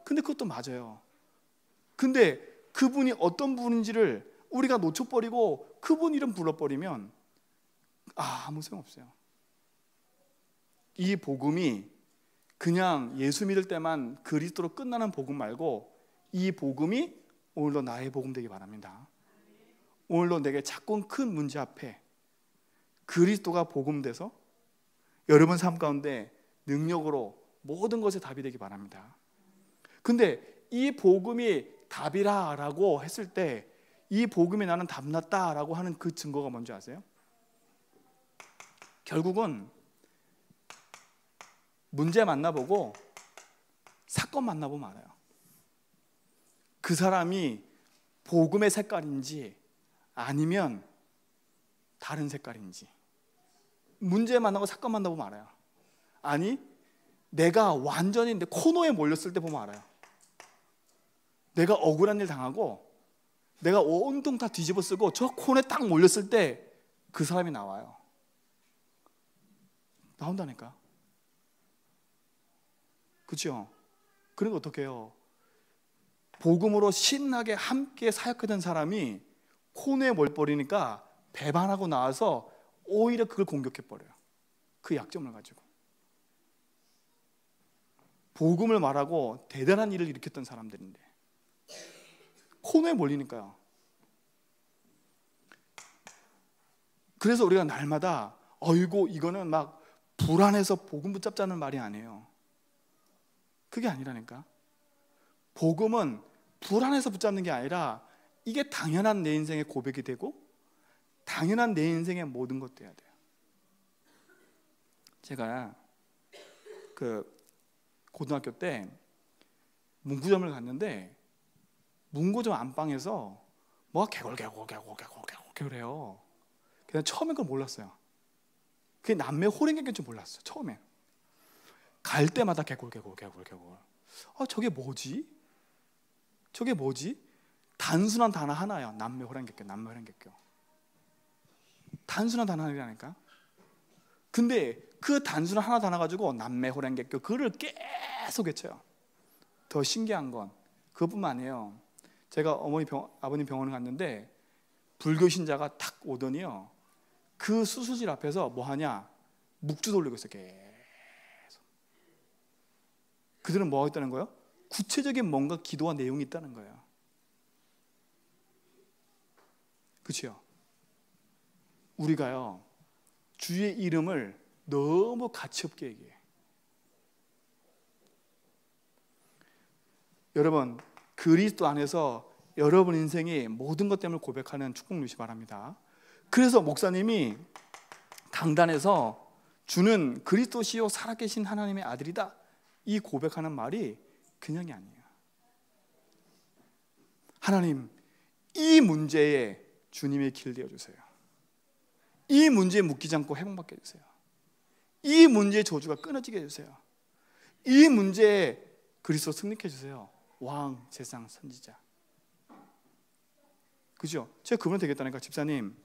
근데 그것도 맞아요. 근데 그분이 어떤 분인지를 우리가 놓쳐버리고 그분 이름 불러버리면 아무 소용없어요. 이 복음이 그냥 예수 믿을 때만 그리스도로 끝나는 복음 말고 이 복음이 오늘도 나의 복음 되기 바랍니다. 오늘도 내게 작고 큰 문제 앞에 그리스도가 복음 돼서 여러분 삶 가운데 능력으로 모든 것에 답이 되기 바랍니다. 근데 이 복음이 답이라고 했을 때 이 복음이 나는 답났다라고 하는 그 증거가 뭔지 아세요? 결국은 문제 만나보고 사건 만나보면 알아요. 그 사람이 복음의 색깔인지 아니면 다른 색깔인지. 문제 만나고 사건 만나보면 알아요. 아니 내가 완전히 코너에 몰렸을 때 보면 알아요. 내가 억울한 일 당하고 내가 온통 다 뒤집어 쓰고 저 코너에 딱 몰렸을 때 그 사람이 나와요. 나온다니까. 그렇죠? 그러니까 어떻게 해요? 복음으로 신나게 함께 사역하던 사람이 코너에 몰버리니까 배반하고 나와서 오히려 그걸 공격해버려요. 그 약점을 가지고. 복음을 말하고 대단한 일을 일으켰던 사람들인데 코너에 몰리니까요. 그래서 우리가 날마다 어이고 이거는 막 불안해서 복음 붙잡자는 말이 아니에요. 그게 아니라니까. 복음은 불안해서 붙잡는 게 아니라 이게 당연한 내 인생의 고백이 되고 당연한 내 인생의 모든 것도 해야 돼요. 제가 그 고등학교 때 문구점을 갔는데 문구점 안방에서 뭐가 개골해요. 그냥 처음엔 그걸 몰랐어요. 그게 남매 호랭이인 줄 몰랐어요. 처음엔. 갈 때마다 개골. 저게 뭐지? 저게 뭐지? 단순한 단어 하나야. 남매호랭개교. 단순한 단어 하나라니까. 근데 그 단순한 하나 단어 가지고 남매호랭개교 그를 계속 외쳐요. 더 신기한 건 그것뿐만 아니에요. 제가 아버님 병원을 갔는데 불교 신자가 탁 오더니요, 그 수술실 앞에서 뭐 하냐? 묵주 돌리고 있어요. 계속. 그들은 뭐 하고 있다는 거예요? 구체적인 뭔가 기도와 내용이 있다는 거예요. 그렇죠? 우리가요, 주의 이름을 너무 가치없게 얘기해. 여러분, 그리스도 안에서 여러분 인생이 모든 것 때문에 고백하는 축복 누리시 바랍니다. 그래서 목사님이 강단에서 주는 그리스도시요 살아계신 하나님의 아들이다, 이 고백하는 말이 그냥이 아니에요. 하나님, 이 문제에 주님의 길 되어주세요. 이 문제에 묶이지 않고 회복받게 해주세요. 이 문제의 저주가 끊어지게 해주세요. 이 문제에 그리스도 승리케 해주세요. 왕, 제상, 선지자. 그죠? 제가 그분 되겠다니까. 집사님,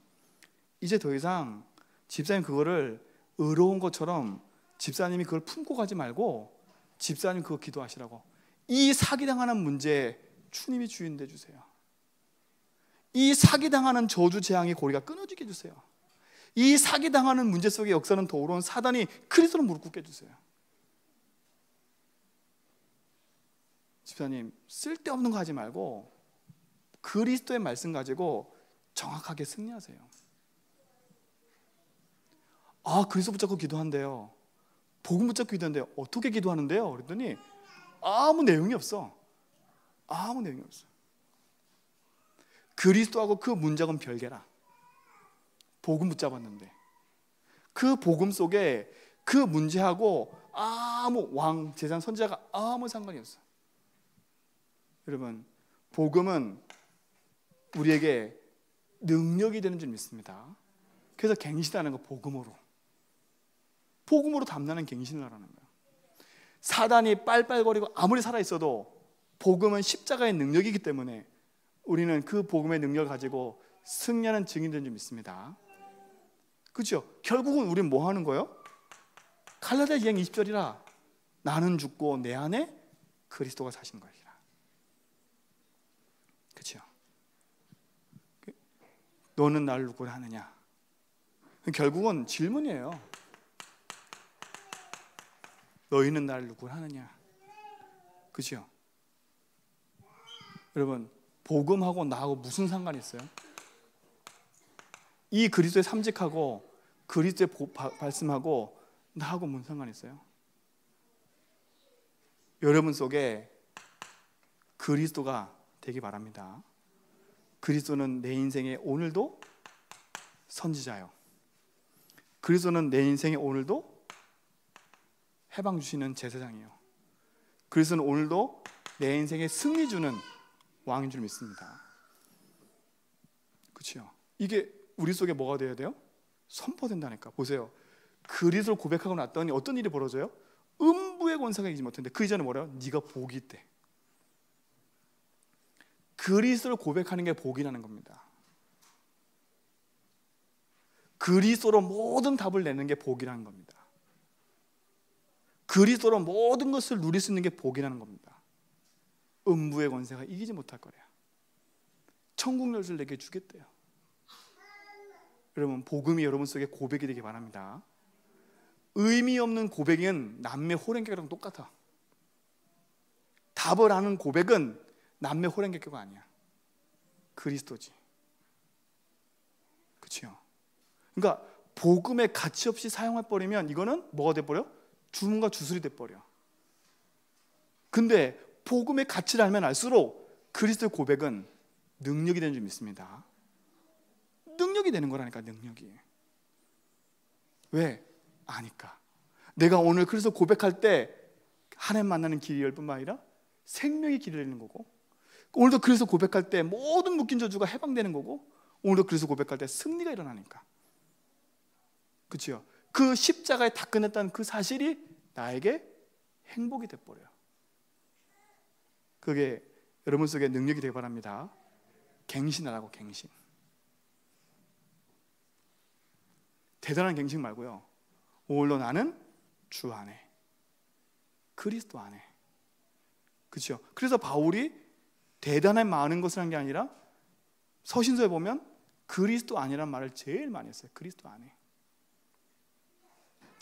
이제 더 이상 집사님 그거를 의로운 것처럼 집사님이 그걸 품고 가지 말고 집사님 그거 기도하시라고. 이 사기당하는 문제에 주님이 주인 되주세요. 이 사기당하는 저주 재앙의 고리가 끊어지게 해주세요. 이 사기당하는 문제 속에 역사는 더러운 사단이 그리스도로 무릎 꿇게 해주세요. 집사님, 쓸데없는 거 하지 말고 그리스도의 말씀 가지고 정확하게 승리하세요. 아, 그리스도 붙잡고 기도한대요. 복음 붙잡고 기도한대요. 어떻게 기도하는데요? 그랬더니 아무 내용이 없어. 아무 내용이 없어. 그리스도하고 그 문장은 별개라. 복음 붙잡았는데 그 복음 속에 그 문제하고 아무 왕, 제상, 선지자가 아무 상관이 없어. 여러분, 복음은 우리에게 능력이 되는 줄 믿습니다. 그래서 갱신하는 거 복음으로 담나는 갱신을 하라는 거예요. 사단이 빨빨거리고 아무리 살아있어도 복음은 십자가의 능력이기 때문에 우리는 그 복음의 능력을 가지고 승리하는 증인이 되는 줄 믿습니다. 그렇죠? 결국은 우리는 뭐 하는 거예요? 갈라디아 2장 20절이라 나는 죽고 내 안에 그리스도가 사신 것이라. 그렇죠? 너는 나를 누구라 하느냐? 결국은 질문이에요. 너희는 나를 누구라 하느냐? 그렇죠? 여러분, 복음하고 나하고 무슨 상관이 있어요? 이 그리스도의 삼직하고 그리스도의 말씀하고 나하고 무슨 상관이 있어요? 여러분 속에 그리스도가 되기 바랍니다. 그리스도는 내 인생의 오늘도 선지자요. 그리스도는 내 인생의 오늘도 해방 주시는 제사장이요. 그리스도는 오늘도 내 인생의 승리 주는 왕인 줄 믿습니다. 그렇죠? 이게 우리 속에 뭐가 되어야 돼요? 선포된다니까. 보세요. 그리스도를 고백하고 났더니 어떤 일이 벌어져요? 음부의 권세가 이기지 못했는데 그 이전에 뭐래요? 네가 복이 있대. 그리스도를 고백하는 게 복이라는 겁니다. 그리스도로 모든 답을 내는 게 복이라는 겁니다. 그리스도로 모든 것을 누릴 수 있는 게 복이라는 겁니다. 음부의 권세가 이기지 못할 거래요. 천국 열쇠를 내게 주겠대요. 여러분, 복음이 여러분 속에 고백이 되기 바랍니다. 의미 없는 고백은 남매 호랭개교랑 똑같아. 답을 하는 고백은 남매 호랭개교가 아니야. 그리스도지. 그렇죠? 그러니까 복음의 가치 없이 사용해버리면 이거는 뭐가 돼버려? 주문과 주술이 돼버려. 근데 복음의 가치를 알면 알수록 그리스도의 고백은 능력이 되는 줄 믿습니다. 능력이 되는 거라니까. 능력이. 왜? 아니까. 내가 오늘 그래서 고백할 때 하나님 만나는 길이 열 뿐만 아니라 생명의 길이 되는 거고, 오늘도 그래서 고백할 때 모든 묶인 저주가 해방되는 거고, 오늘도 그래서 고백할 때 승리가 일어나니까. 그렇죠? 그 십자가에 다 끝냈다는 그 사실이 나에게 행복이 돼버려요. 그게 여러분 속에 능력이 되기 바랍니다. 갱신하라고. 갱신. 대단한 갱신 말고요. 오늘로 나는 주 안에, 그리스도 안에. 그렇죠? 그래서 바울이 대단한 많은 것을 한 게 아니라 서신서에 보면 그리스도 안이란 말을 제일 많이 했어요. 그리스도 안에.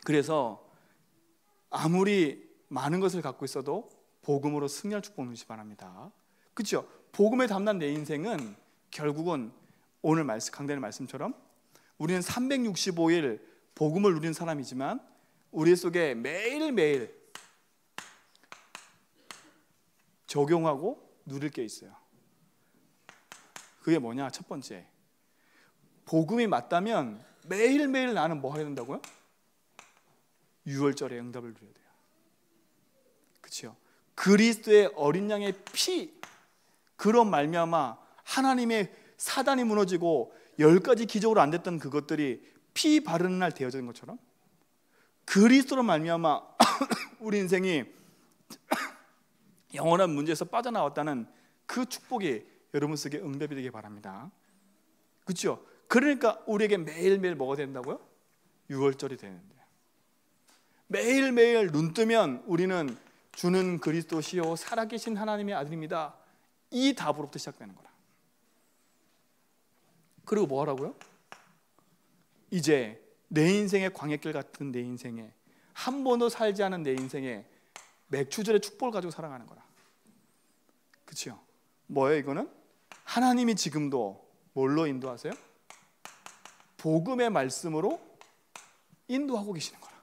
그래서 아무리 많은 것을 갖고 있어도 복음으로 승리할 축복 누리시 바랍니다. 그렇죠? 복음에 담난 내 인생은 결국은 오늘 강단의 말씀처럼 우리는 365일 복음을 누리는 사람이지만 우리 속에 매일매일 적용하고 누릴 게 있어요. 그게 뭐냐? 첫 번째, 복음이 맞다면 매일매일 나는 뭐 해야 된다고요? 유월절에 응답을 누려야 돼요. 그렇죠? 그리스도의 어린 양의 피, 그런 말미암아 하나님의 사단이 무너지고 10가지 기적으로 안 됐던 그것들이 피 바르는 날 되어진 것처럼 그리스도로 말미암아 우리 인생이 영원한 문제에서 빠져나왔다는 그 축복이 여러분 속에 응답이 되기 바랍니다. 그렇죠? 그러니까 우리에게 매일매일 뭐가 된다고요? 유월절이 되는데, 매일매일 눈 뜨면 우리는 주는 그리스도시요 살아계신 하나님의 아들입니다, 이 답으로부터 시작되는 거라. 그리고 뭐 하라고요? 이제 내 인생의 광야길 같은 내 인생에, 한 번도 살지 않은 내 인생에 맥주절의 축복을 가지고 살아가는 거라. 그렇죠? 뭐예요 이거는? 하나님이 지금도 뭘로 인도하세요? 복음의 말씀으로 인도하고 계시는 거라.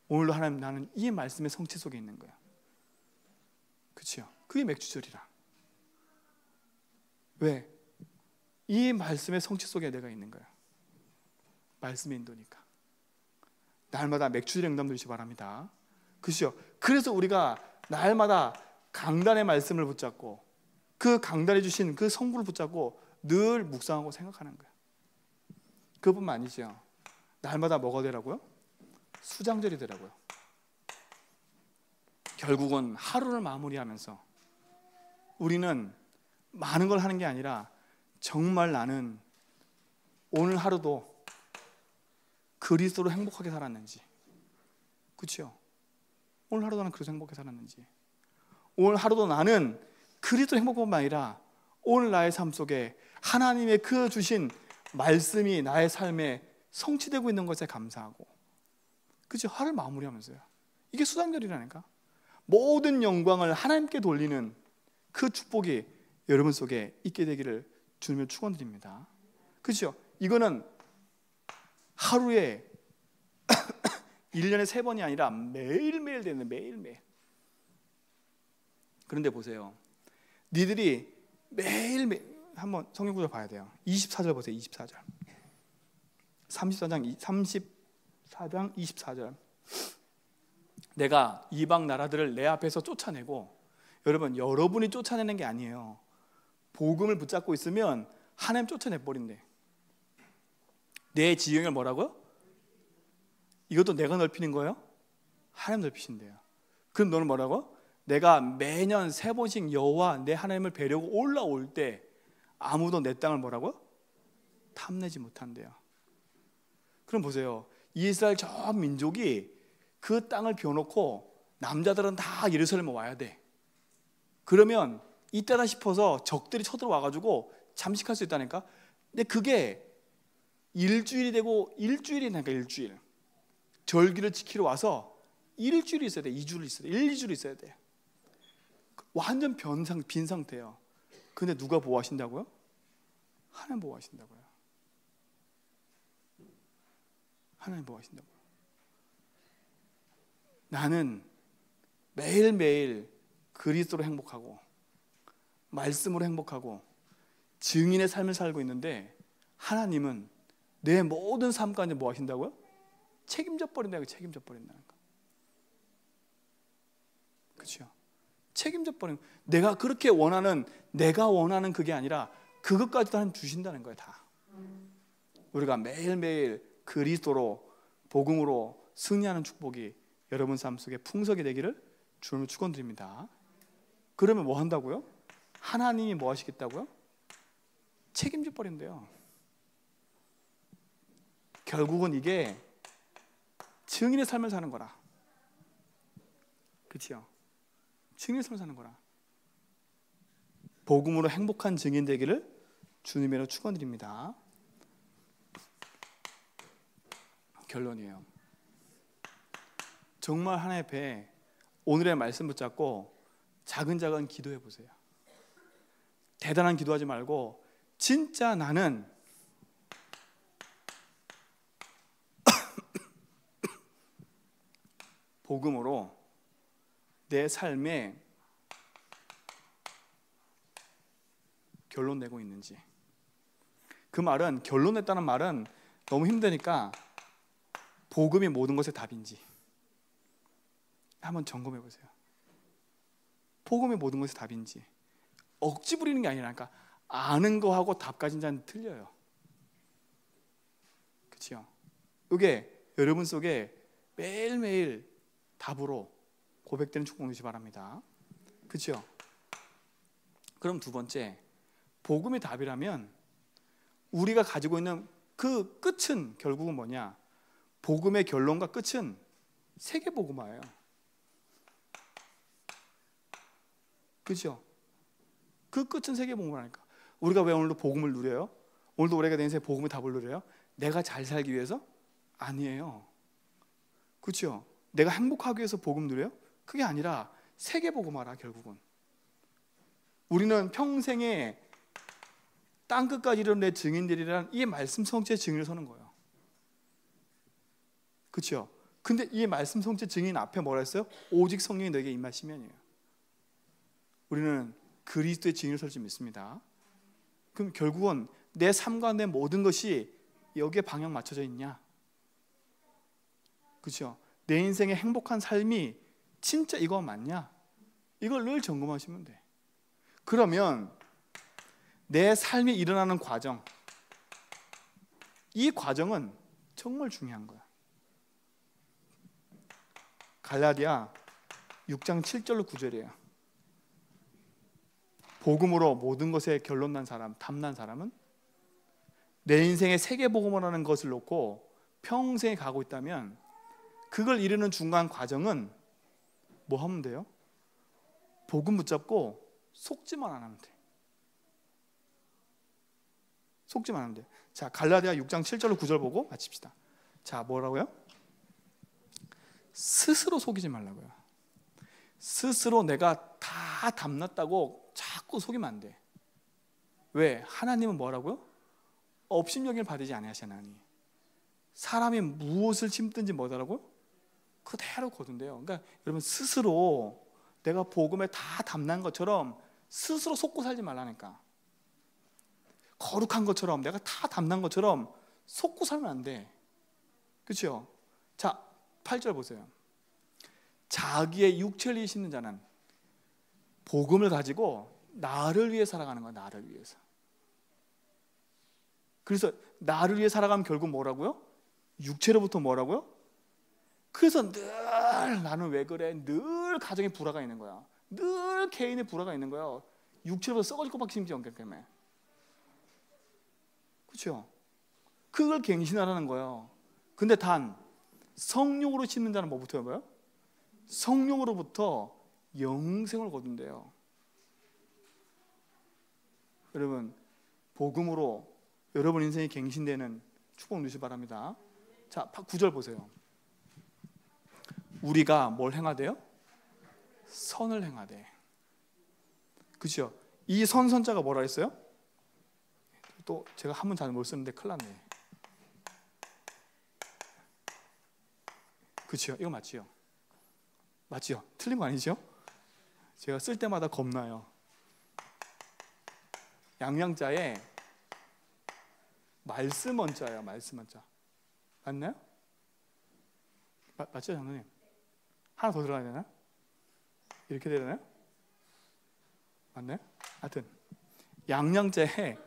오늘도 하나님, 나는 이 말씀의 성취 속에 있는 거야. 그렇죠? 그게 맥주절이라. 왜? 이 말씀의 성취 속에 내가 있는 거야. 말씀의 인도니까. 날마다 맥주절의 응답 누리시기 바랍니다. 그렇죠? 그래서 우리가 날마다 강단의 말씀을 붙잡고 그 강단에 주신 그 성부를 붙잡고 늘 묵상하고 생각하는 거야. 그뿐만 아니죠. 날마다 뭐가 되라고요? 수장절이 되라고요. 결국은 하루를 마무리하면서 우리는 많은 걸 하는 게 아니라 정말 나는 오늘 하루도 그리스도로 행복하게 살았는지, 그렇죠? 오늘 하루도 나는 그리스도로 행복하게 살았는지, 오늘 하루도 나는 그리스도로 행복뿐만 아니라 오늘 나의 삶 속에 하나님의 그 주신 말씀이 나의 삶에 성취되고 있는 것에 감사하고, 그렇죠? 하루를 마무리하면서요. 이게 수장절이라니까. 모든 영광을 하나님께 돌리는 그 축복이 여러분 속에 있게 되기를 주님을 축원드립니다. 그렇죠? 이거는 하루에 1년에 3번이 아니라 매일매일 되는, 매일매일. 그런데 보세요, 니들이 매일매일 한번 성경 구절 봐야 돼요. 24절 보세요. 24절 34장 24절. 내가 이방 나라들을 내 앞에서 쫓아내고, 여러분, 여러분이 쫓아내는 게 아니에요. 복음을 붙잡고 있으면 하나님 쫓아내버린대. 내 지경을 뭐라고요? 이것도 내가 넓히는 거예요? 하나님 넓히신대요. 그럼 너는 뭐라고? 내가 매년 3번씩 여호와 내 하나님을 뵈려고 올라올 때 아무도 내 땅을 뭐라고요? 탐내지 못한대요. 그럼 보세요, 이스라엘 저 민족이 그 땅을 비워놓고 남자들은 다 예루살렘에 와야 돼. 그러면 이때다 싶어서 적들이 쳐들어와가지고 잠식할 수 있다니까. 근데 그게 일주일이 되고, 일주일이니까 일주일 절기를 지키러 와서 일주일이 있어야 돼. 2주를 있어야 돼. 1, 2주를 있어야 돼. 완전 빈 상태예요. 근데 누가 보호하신다고요? 하나님 보호하신다고요. 하나님 보호하신다고요. 나는 매일매일 그리스도로 행복하고 말씀으로 행복하고 증인의 삶을 살고 있는데, 하나님은 내 모든 삶 가운데 뭐 하신다고요? 책임져 버린다고. 책임져 버린다는 거. 그렇죠? 책임져 버린, 내가 그렇게 원하는, 내가 원하는 그게 아니라 그것까지도 하나님 주신다는 거예요. 다. 우리가 매일매일 그리스도로, 복음으로 승리하는 축복이 여러분 삶 속에 풍성이 되기를 주님을 축원드립니다. 그러면 뭐 한다고요? 하나님이 뭐 하시겠다고요? 책임져 버린대요. 결국은 이게 증인의 삶을 사는 거라. 그렇죠? 증인의 삶을 사는 거라. 복음으로 행복한 증인 되기를 주님으로 축원드립니다. 결론이에요. 정말 하나님 앞에 오늘의 말씀 붙잡고 작은 기도해 보세요. 대단한 기도하지 말고 진짜 나는 복음으로 내 삶에 결론 내고 있는지. 그 말은, 결론 냈다는 말은 너무 힘드니까 복음이 모든 것의 답인지 한번 점검해 보세요. 복음이 모든 것의 답인지. 억지 부리는 게 아니라니까. 아는 거하고 답 가진 자는 틀려요. 그렇죠? 이게 여러분 속에 매일매일 답으로 고백되는 축복 누시기 바랍니다. 그렇죠? 그럼 두 번째, 복음이 답이라면 우리가 가지고 있는 그 끝은 결국은 뭐냐? 복음의 결론과 끝은 세계복음화예요. 그렇죠? 그 끝은 세계복음화라니까. 우리가 왜 오늘도 복음을 누려요? 오늘도 우리가 내 인생에 복음의 답을 누려요? 내가 잘 살기 위해서? 아니에요. 그렇죠? 내가 행복하기 위해서 복음 누려요? 그게 아니라 세계복음화라. 결국은 우리는 평생에 땅끝까지 이르는 내 증인들이란 이 말씀 성취의 증인을 서는 거예요. 그렇죠? 근데 이 말씀 성취의 증인 앞에 뭐라 했어요? 오직 성령이 너에게 임하시면이에요. 우리는 그리스도의 증인을 설 줄 믿습니다. 그럼 결국은 내 삶과 내 모든 것이 여기에 방향 맞춰져 있냐? 그렇죠? 내 인생의 행복한 삶이 진짜 이거 맞냐? 이걸 늘 점검하시면 돼. 그러면 내 삶이 일어나는 과정, 이 과정은 정말 중요한 거야. 갈라디아 6장 7절로 9절이에요. 복음으로 모든 것에 결론 난 사람, 탐난 사람은 내 인생의 세계복음이라는 것을 놓고 평생에 가고 있다면 그걸 이루는 중간 과정은 뭐 하면 돼요? 복음 붙잡고 속지만 안 하면 돼. 속지만 하면 돼. 자, 갈라디아 6장 7절로 9절 보고 마칩시다. 자, 뭐라고요? 스스로 속이지 말라고요. 스스로 내가 다 담났다고 자꾸 속이면 안 돼. 왜? 하나님은 뭐라고요? 업신여김을 받으지 아니하시나니 사람이 무엇을 심든지 뭐더라고요? 그대로 거둔대요. 그러니까 여러분 스스로 내가 복음에 다 담난 것처럼 스스로 속고 살지 말라니까. 거룩한 것처럼 내가 다 담난 것처럼 속고 살면 안 돼. 그렇죠? 자, 8절 보세요. 자기의 육체를 심는 자는 복음을 가지고 나를 위해 살아가는 거야. 나를 위해서. 그래서 나를 위해 살아가면 결국 뭐라고요? 육체로부터 뭐라고요? 그래서 늘 나는 왜 그래? 늘 가정에 불화가 있는 거야. 늘 개인의 불화가 있는 거야. 육체로부터 썩어질 것밖에 심지 않기 때문에. 그렇죠? 그걸 갱신하라는 거예요. 근데 단 성령으로 심는 자는 뭐부터요? 뭐요? 성령으로부터 영생을 거둔대요. 여러분 복음으로 여러분 인생이 갱신되는 축복 누시기 바랍니다. 자, 9절 보세요. 우리가 뭘 행하대요? 선을 행하대. 그렇죠? 이 선자가 뭐라 했어요? 또 제가 한문 잘 못 쓰는데 큰일 났네. 그렇죠? 이거 맞지요? 맞지요? 틀린 거 아니죠? 제가 쓸 때마다 겁나요. 양양자에 말씀 원자예요. 말씀 원자. 맞나요? 맞죠, 장로님? 하나 더 들어가야 되나? 이렇게 되나요? 맞나요? 하여튼 양양자에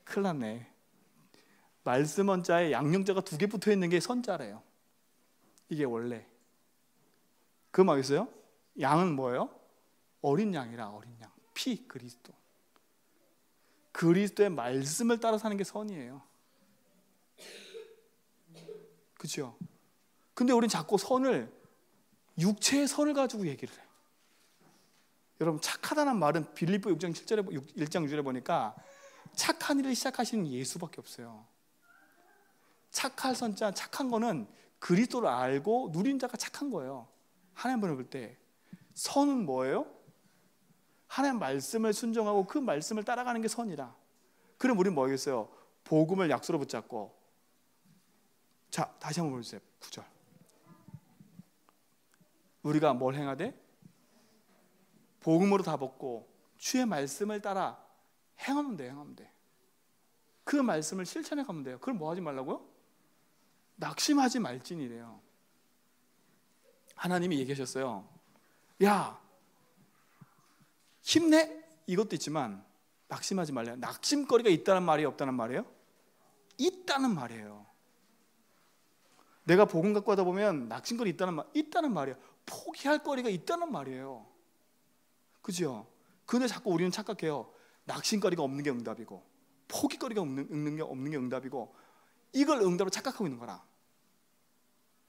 큰일 났네. 말씀 원자에 양양자가 두 개 붙어 있는 게 선자래요. 이게 원래. 그 막 있어요? 양은 뭐예요? 어린 양이라. 어린 양. 피 그리스도. 그리스도의 말씀을 따라 사는 게 선이에요. 그렇죠? 근데 우린 자꾸 선을, 육체의 선을 가지고 얘기를 해요. 여러분, 착하다는 말은 빌립보 6장 7절에 1장 6절에 보니까 착한 일을 시작하시는 예수밖에 없어요. 착할 선자, 착한 거는 그리스도를 알고 누린 자가 착한 거예요. 하나님 분을 볼 때 선은 뭐예요? 하나님 말씀을 순종하고 그 말씀을 따라가는 게 선이라. 그럼 우리는 뭐겠어요? 복음을 약수로 붙잡고. 자, 다시 한번 보여주세요. 9절. 우리가 뭘 행하되? 복음으로 다 벗고 주의 말씀을 따라 행하면 돼. 행하면 돼. 그 말씀을 실천해 가면 돼요. 그걸 뭐 하지 말라고요? 낙심하지 말지니래요. 하나님이 얘기하셨어요. 야, 힘내? 이것도 있지만 낙심하지 말래요. 낙심거리가 있다는 말이에요? 없다는 말이에요? 있다는 말이에요. 내가 복음 갖고 하다 보면 낙심거리 있다는 말이에요. 포기할 거리가 있다는 말이에요. 그죠? 근데 자꾸 우리는 착각해요. 낙심거리가 없는 게 응답이고 포기거리가 없는 게 응답이고 이걸 응답으로 착각하고 있는 거라.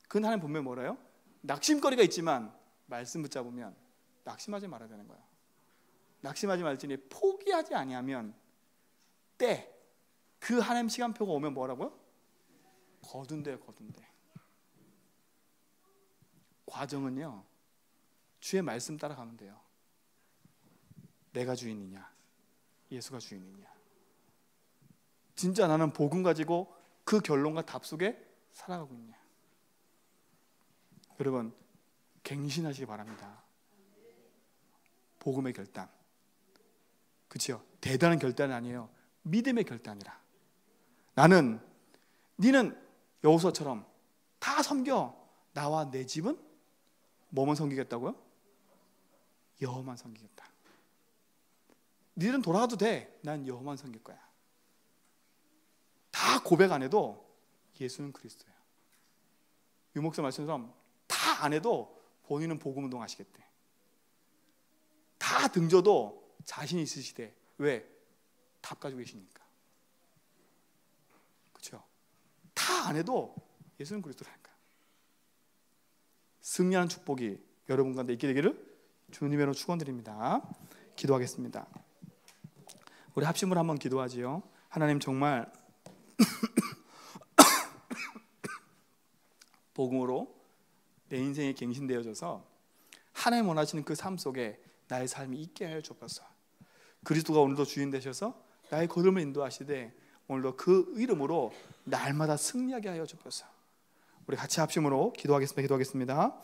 그건 하나님 분명히 뭐래요? 낙심거리가 있지만 말씀 붙잡으면 낙심하지 말아야 되는 거예요. 낙심하지 말지니 포기하지 아니하면 때 그 하나님 시간표가 오면 뭐라고요? 거둔대요. 거둔대. 과정은요, 주의 말씀 따라가면 돼요. 내가 주인이냐 예수가 주인이냐. 진짜 나는 복음 가지고 그 결론과 답 속에 살아가고 있냐. 여러분, 갱신하시기 바랍니다. 복음의 결단. 그렇죠? 대단한 결단이 아니에요. 믿음의 결단이라. 니는 여호수아처럼 다 섬겨. 나와 내 집은 뭐만 섬기겠다고요? 여호와만 섬기겠다. 니는 돌아가도 돼. 난 여호와만 섬길 거야. 다 고백 안 해도 예수는 그리스도예요. 유목사 말씀처럼 다 안 해도 본인은 복음 운동 하시겠대. 다 등져도 자신 있으시대. 왜? 답 가지고 계시니까. 그렇죠? 다 안 해도 예수는 그리스도라니까. 승리하는 축복이 여러분 가운데 있게 되기를 주님의 이름으로 축원드립니다. 기도하겠습니다. 우리 합심으로 한번 기도하지요. 하나님, 정말 복음으로 내 인생이 갱신되어져서 하나님 원하시는 그 삶 속에 나의 삶이 있게 하여 주옵소서. 그리스도가 오늘도 주인 되셔서 나의 걸음을 인도하시되 오늘도 그 이름으로 날마다 승리하게 하여 주옵소서. 우리 같이 합심으로 기도하겠습니다.